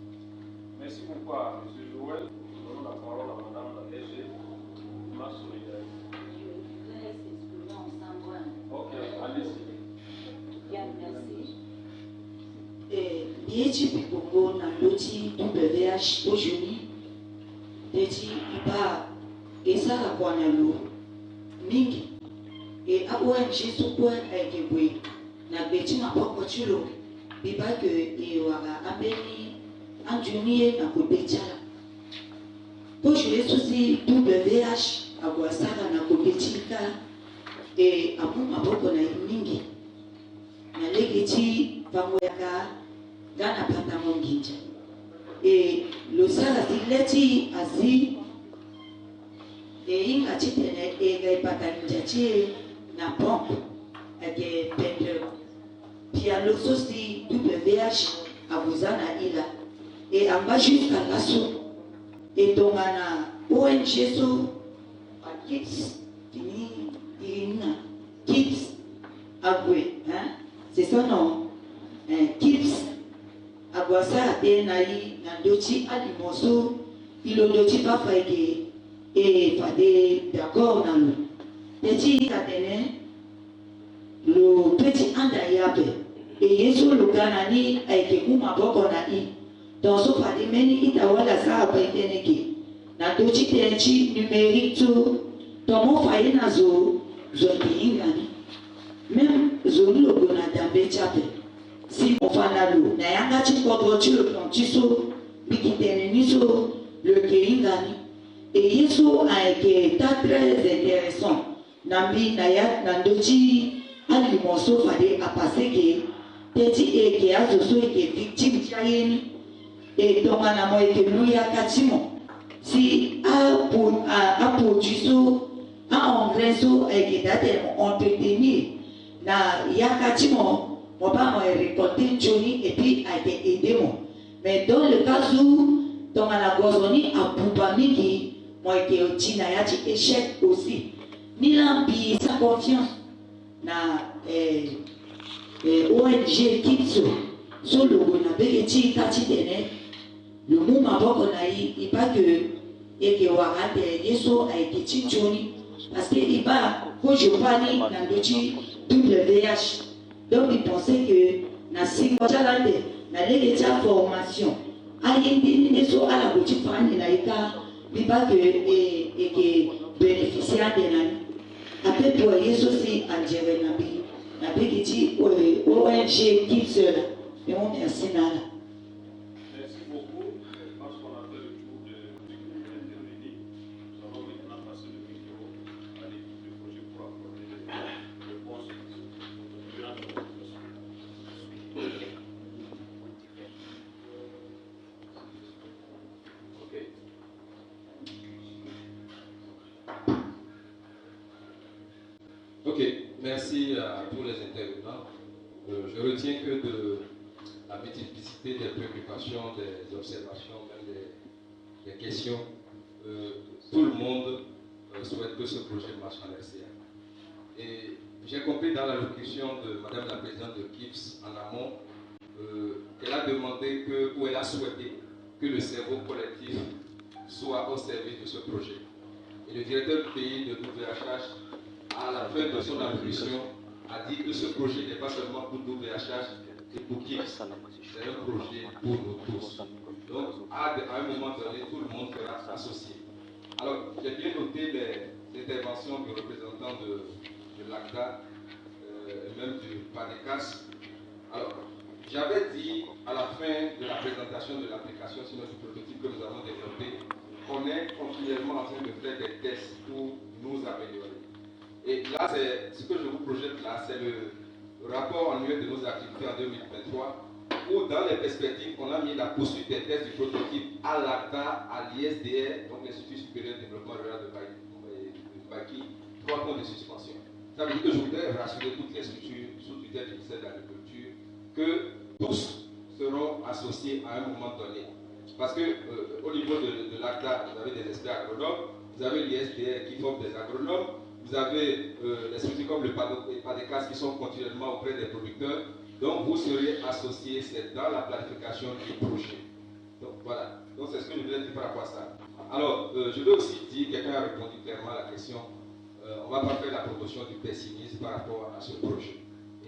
Merci beaucoup à M. Joël. Nous donnons la parole à Mme la DG, ma solidarité. Ok, allez-y. Bien, merci. Biechi Pikongo na loti WH aujourd'hui, Deti Iba Esa Kwanalo Mingi et à ONG Sokwa Ekebwe na Beti Mapokochulo Biba que Iwara Abeni Anjunie na Kobetara pour jouer aussi WH à Guasara na Koketika et à mon maboko na mingi na legeti pamoyaka gana pata monginja et le sala dileti azi et inga chitene et gai pata ninja na pompe avec pendre pia le sosi WH à Buzana ila et en bas jusqu'à l'assaut et donc on a ONG so kids kids agwe hein c'est ça non kids agwasa denai na dochi alimoso ilodochi pa faike et fade d'accord na lo petit katene le petit andayabe et yeso le ganani aike kuma boko na i dans ce fade meni itawala sa pa iteneke na dochi tenchi numérique tout dans mon foyer na zo ingani même zo logo na dambe chape si mon fanalo na yanga chi kodrochi le plantiso bikitene niso le keingani et yeso a été très intéressant nambi na ya na dochi ali monso fade a passé que teti e que azo so e que victime chayeni et donc na mo e que luya katimo si a produit a engrais et que entretenir na yakatimo mon pas récolter Johnny et puis a été aidé mais dans le cas où dans la gozoni a poupamiki moi que au China y a échec aussi ni l'ambi sa confiance na ONG Kitso sur le bonabeki kati tene le mot maboko na il pas que et que warate yeso a été chichoni parce que il va quand je parle dans dochi WH donc il pensait que na singo chalande na légeta formation ayindi neso ala dochi fani na ika il pas que et que bénéficiaire de nani après toi yeso si algérien na bigiti ONG Kids là et on merci nana. Merci beaucoup. Je pense qu'on a fait le tour de l'intervenir. Nous allons maintenant passer le micro à l'équipe de projet pour apporter les réponses durant la présentation. Ok, merci à tous les intervenants. Je retiens que de la multiplicité des préoccupations, des observations, même des questions, tout le monde souhaite que ce projet marche en RCA. Et j'ai compris dans l'allocution de Madame la Présidente de KIPS en amont qu'elle a demandé ou elle a souhaité que le cerveau collectif soit au service de ce projet. Et le directeur du pays de WHH, à la fin de son allocution, a dit que ce projet n'est pas seulement pour WHH et pour KIPS, c'est un projet pour nous tous. Donc, à un moment donné, tout le monde sera associé. Alors, j'ai bien noté les interventions du représentant de l'ACDA, et même du PADECAS. Alors, j'avais dit à la fin de la présentation de l'application sur notre prototype que nous avons développé qu'on est continuellement en train de faire des tests pour nous améliorer. Et là, ce que je vous projette là, c'est le rapport annuel de nos activités en 2023, où dans les perspectives, on a mis la poursuite des tests du prototype à l'ACTA, à l'ISDR, donc l'Institut supérieur de développement rural de Baki, 3 points de suspension. Ça veut dire que je voudrais rassurer toutes les structures sous tutelle du ministère de l'Agriculture que tous seront associés à un moment donné. Parce que au niveau de l'ACTA, vous avez des experts agronomes, vous avez l'ISDR qui forme des agronomes, vous avez des structures comme le PADECAS qui sont continuellement auprès des producteurs. Donc vous serez associés, c'est dans la planification du projet. Donc voilà. Donc c'est ce que je voulais dire par rapport à ça. Alors, je veux aussi dire, quelqu'un a répondu clairement à la question, on ne va pas faire la promotion du pessimisme par rapport à ce projet.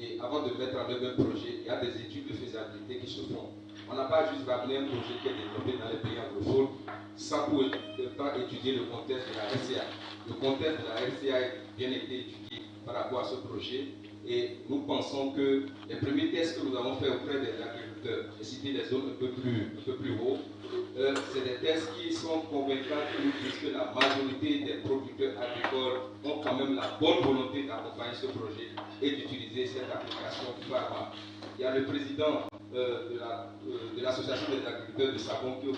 Et avant de mettre en œuvre un projet, il y a des études de faisabilité qui se font. On n'a pas juste ramené un projet qui est développé dans les pays anglophones sans pour autant étudier le contexte de la RCA. Le contexte de la RCA a bien été étudié par rapport à ce projet et nous pensons que les premiers tests que nous avons fait auprès des agriculteurs agriculteurs. J'ai cité des zones un peu plus haut. C'est des tests qui sont convaincants qui nous disent que la majorité des producteurs agricoles ont quand même la bonne volonté d'accompagner ce projet et d'utiliser cette application pharma. Il y a le président de l'association des agriculteurs de Sabongo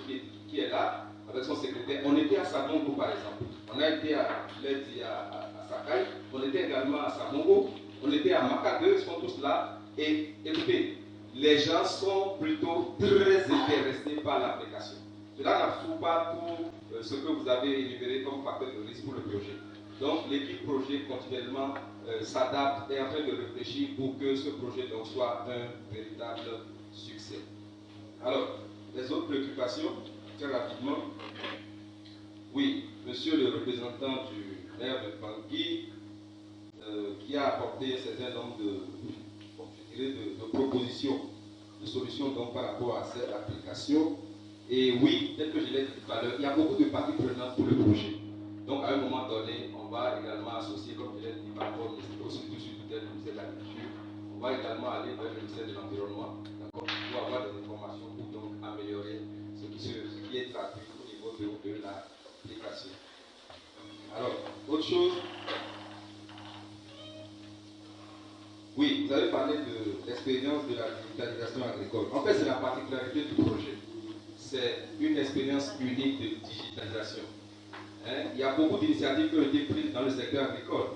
qui est là, avec son secrétaire. On était à Sabongo par exemple. On a été à Ledi, à Sakai. On était également à Sabongo. On était à Makadeu, ils sont tous là. Et écoutez, les gens sont plutôt très intéressés par l'application. Cela n'absout pas tout ce que vous avez énuméré comme facteur de risque pour le projet. Donc l'équipe projet continuellement s'adapte et est en train de réfléchir pour que ce projet donc, soit un véritable succès. Alors, les autres préoccupations, très rapidement. Oui, monsieur le représentant du maire de Bangui, qui a apporté un certain nombre de propositions, de solutions donc, par rapport à cette application. Et oui, tel que je l'ai dit tout à l'heure, il y a beaucoup de parties prenantes pour le projet. Donc à un moment donné, on va également associer, comme je l'ai dit, par rapport au ministère de l'Agriculture, on va également aller vers le ministère de l'Environnement, d'accord, pour avoir des informations pour donc améliorer ce qui est traduit au niveau de l'application. Alors, autre chose. Oui, vous avez parlé de l'expérience de la digitalisation agricole. En fait, c'est la particularité du projet. C'est une expérience unique de digitalisation. Il y a beaucoup d'initiatives qui ont été prises dans le secteur agricole.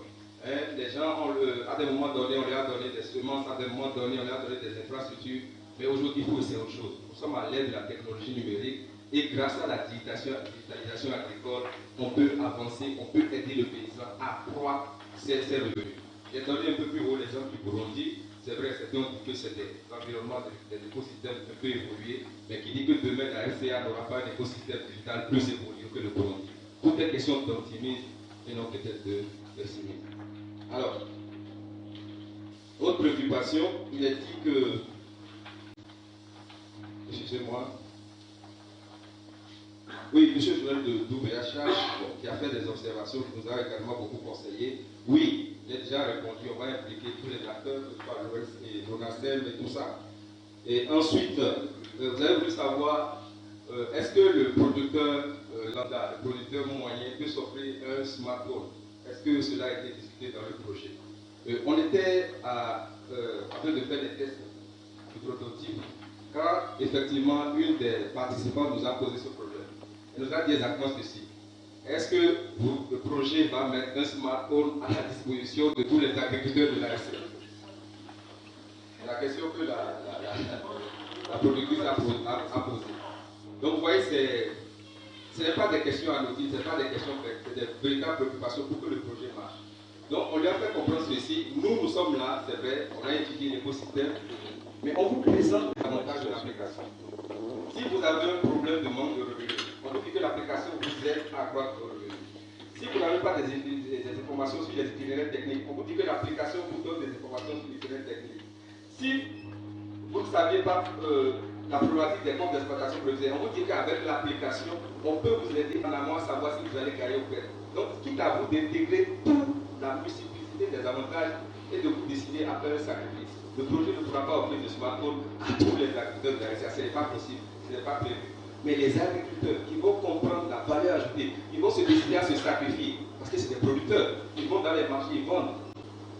Les gens, à des moments donnés, on leur a donné des semences, à des moments donnés, on leur a donné des infrastructures. Mais aujourd'hui, il faut essayer autre chose. Nous sommes à l'ère de la technologie numérique et grâce à la digitalisation agricole, on peut avancer, on peut aider le paysan à accroître ses revenus. J'ai donné un peu plus haut l'exemple du Burundi. C'est vrai, certains ont dit que c'est l'environnement des écosystèmes un peu évolué, mais qui dit que demain la FCA n'aura pas un écosystème digital plus évolué que le Burundi. Tout est question d'optimisme et non peut-être de pessimisme. Alors, autre préoccupation, il est dit que, excusez-moi, oui, M. Joël de WHH, qui a fait des observations, qui nous a également beaucoup conseillé. Oui, j'ai déjà répondu, on va impliquer tous les acteurs, que ce soit l'OS et l'ONASEM et tout ça. Et ensuite, vous avez voulu savoir, est-ce que le producteur lambda, le producteur moyen, peut s'offrir un smartphone? Est-ce que cela a été discuté dans le projet? On était en train de faire des tests de prototype quand effectivement une des participants nous a posé ce problème. Elle nous a dit exactement ceci. Est-ce que le projet va mettre un smartphone à la disposition de tous les agriculteurs de la RC? C'est la question que la productrice a posée. Donc vous voyez, ce n'est pas des questions anodines, ce n'est pas des questions bêtes, c'est des véritables préoccupations pour que le projet marche. Donc on lui a fait comprendre ceci. Nous sommes là, c'est vrai, on a étudié l'écosystème, mais on vous présente l'avantage de l'application. Si vous avez un problème de manque de revenus, on vous dit que l'application vous aide à accroître vos revenus. Si vous n'avez pas des informations sur les itinéraires techniques, on vous dit que l'application vous donne des informations sur l'itinéraire technique. Si vous ne saviez pas la problématique des comptes d'exploitation prévisionnelle, on vous dit qu'avec l'application, on peut vous aider en amont à savoir si vous allez gagner ou perdre. Donc, quitte à vous d'intégrer toute la multiplicité des avantages et de vous décider à faire un sacrifice. Le projet ne pourra pas offrir de smartphone à tous les agriculteurs de la RCA, ce n'est pas possible, ce n'est pas prévu. Mais les agriculteurs qui vont comprendre la valeur ajoutée, ils vont se décider à se sacrifier, parce que c'est des producteurs, ils vont dans les marchés, ils vendent,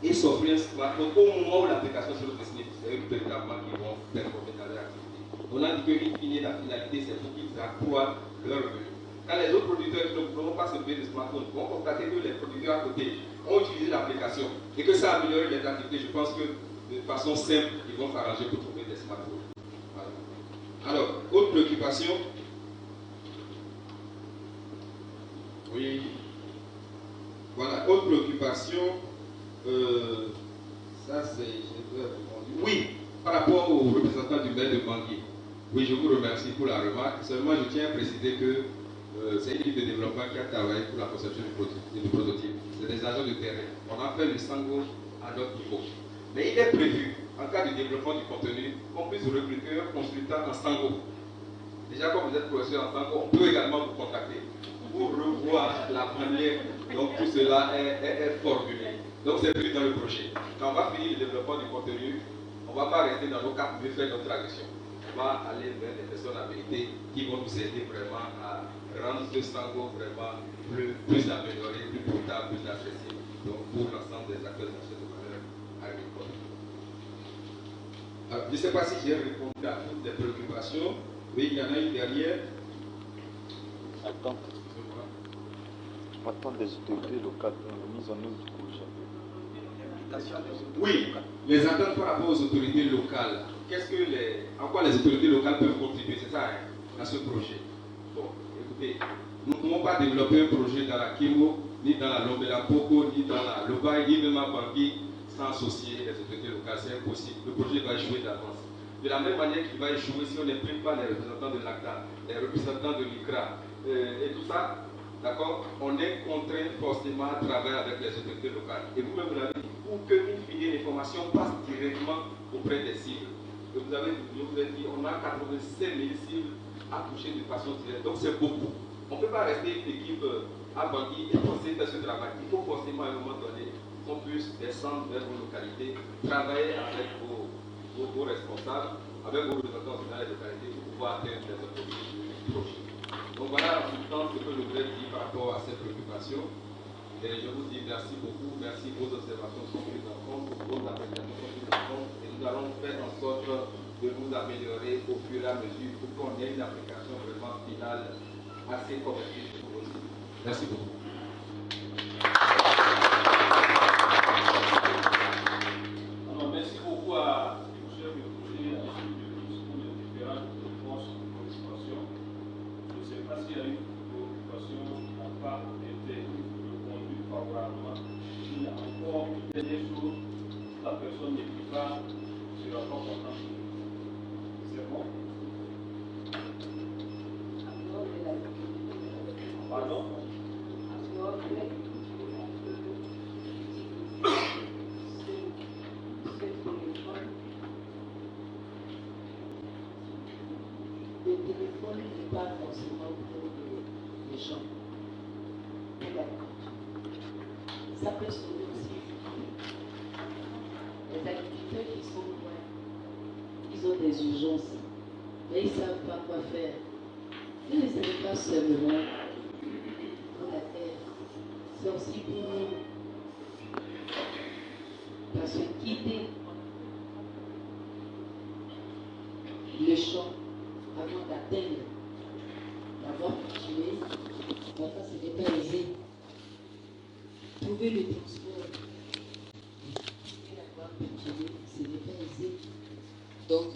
et s'offrir un smartphone au moment où l'application sera destinée. C'est eux véritablement qui vont performer dans leur activité. On a dit qu'une fine, la finalité, c'est pour qu'ils accroissent leurs revenus. Quand les autres producteurs qui ne pourront pas se payer de smartphone vont constater que les producteurs à côté ont utilisé l'application et que ça a amélioré les activités, je pense que de façon simple, ils vont s'arranger pour trouver des smartphones. Voilà. Alors, autre préoccupation. Oui. Voilà, autre préoccupation. Ça, c'est. Oui, par rapport au représentant du maire de Bangui. Oui, je vous remercie pour la remarque. Seulement, je tiens à préciser que c'est une équipe de développement qui a travaillé pour la conception du prototype. C'est des agents de terrain. On a fait le sango à notre niveau. Mais il est prévu, en cas de développement du contenu, qu'on puisse recruter un consultant en sango. Déjà, comme vous êtes professeur en sango, on peut également vous contacter pour revoir la manière dont tout cela est formulé. Donc, c'est prévu dans le projet. Quand on va finir le développement du contenu, on ne va pas rester dans nos 4 mais faire notre traduction. va aller vers des personnes habilitées qui vont nous aider vraiment à rendre ce Sango vraiment plus amélioré, plus potable, plus accessible donc pour l'ensemble des acteurs de la chaîne de valeur agricole. Alors, je ne sais pas si j'ai répondu à toutes les préoccupations. Oui, il y en a une derrière. Attends des autorités locales dans la mise en œuvre du projet. Oui, les attentes par rapport aux autorités locales. En quoi les autorités locales peuvent contribuer, c'est ça, hein, à ce projet. Bon, écoutez, nous ne pouvons pas développer un projet dans la Kimo, ni dans la Lombela Poko, ni dans la Lobaï, ni même à Bangui, sans associer les autorités locales. C'est impossible. Le projet va échouer d'avance. De la même manière qu'il va échouer si on n'imprime pas les représentants de l'ACTA, les représentants de l'ICRA et tout ça, d'accord, on est contraint forcément à travailler avec les autorités locales. Et vous-même, vous l'avez dit, pour que l'information passe directement auprès des cibles. Et je vous ai dit, on a 85 000 cibles à toucher de façon directe. Donc c'est beaucoup. On ne peut pas rester une équipe à Bangui et penser faire ce travail. Il faut forcément à un moment donné qu'on puisse descendre vers vos localités, travailler avec vos responsables, avec vos représentants dans les localités pour pouvoir atteindre les objectifs du projet. Donc voilà en tout temps ce que je voulais dire par rapport à ces préoccupations. Et je vous dis merci beaucoup, merci, vos observations sont prises en compte, vos appréciations sont prises en compte, et nous allons faire en sorte de nous améliorer au fur et à mesure pour qu'on ait une application vraiment finale assez convertie pour vous. Merci beaucoup. Alors, merci beaucoup à M. Mouché, à les différentes réponses aux préoccupations. Je ne sais pas s'il y a une préoccupation qui n'a pas été reconduite favorablement. Il y a encore une dernière chose, la personne n'est plus pas sur la porte en train. C'est bon? Pardon? Le téléphone n'est pas forcément pour les gens. Ça peut sonner aussi. Les agriculteurs qui sont loin, ils ont des urgences, mais ils ne savent pas quoi faire. Ne les aidez pas seulement pour la terre, c'est aussi pour nous. Parce que quitter le champ avant d'atteindre, d'avoir cultivé, parfois ce n'est pas aisé. Trouver le transport, et d'avoir cultivé, ce n'est pas aisé. Donc,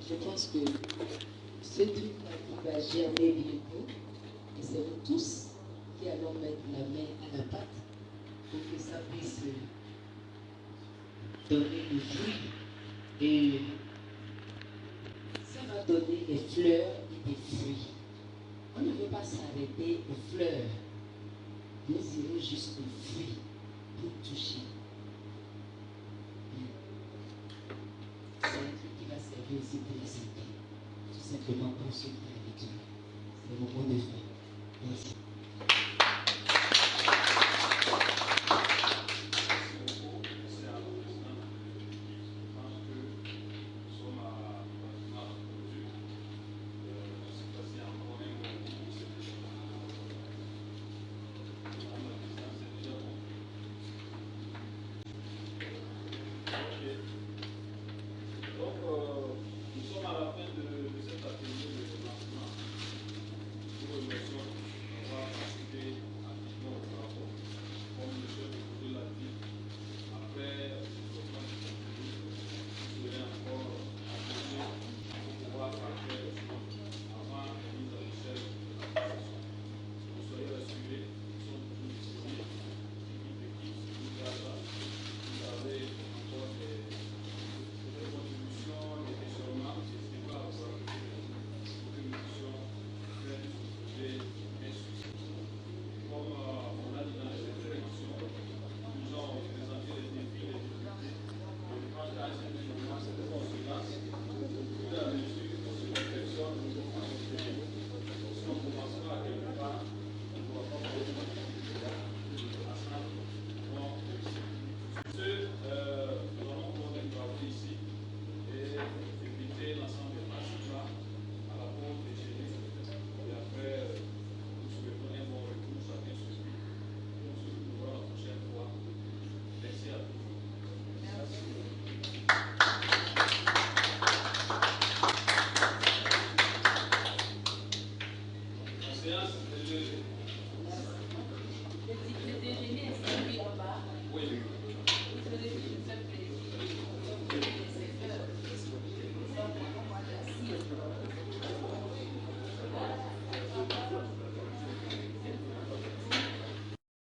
je pense que ce truc-là qui va germer bientôt, et c'est nous tous qui allons mettre la main à la pâte pour que ça puisse donner des fruits et ça va donner des fleurs et des fruits. On ne veut pas s'arrêter aux fleurs. Nous irons jusqu'aux fruits pour toucher. C'est un truc qui va servir aussi pour la santé. Tout simplement pour ceux qui habitent. C'est le mot de fin.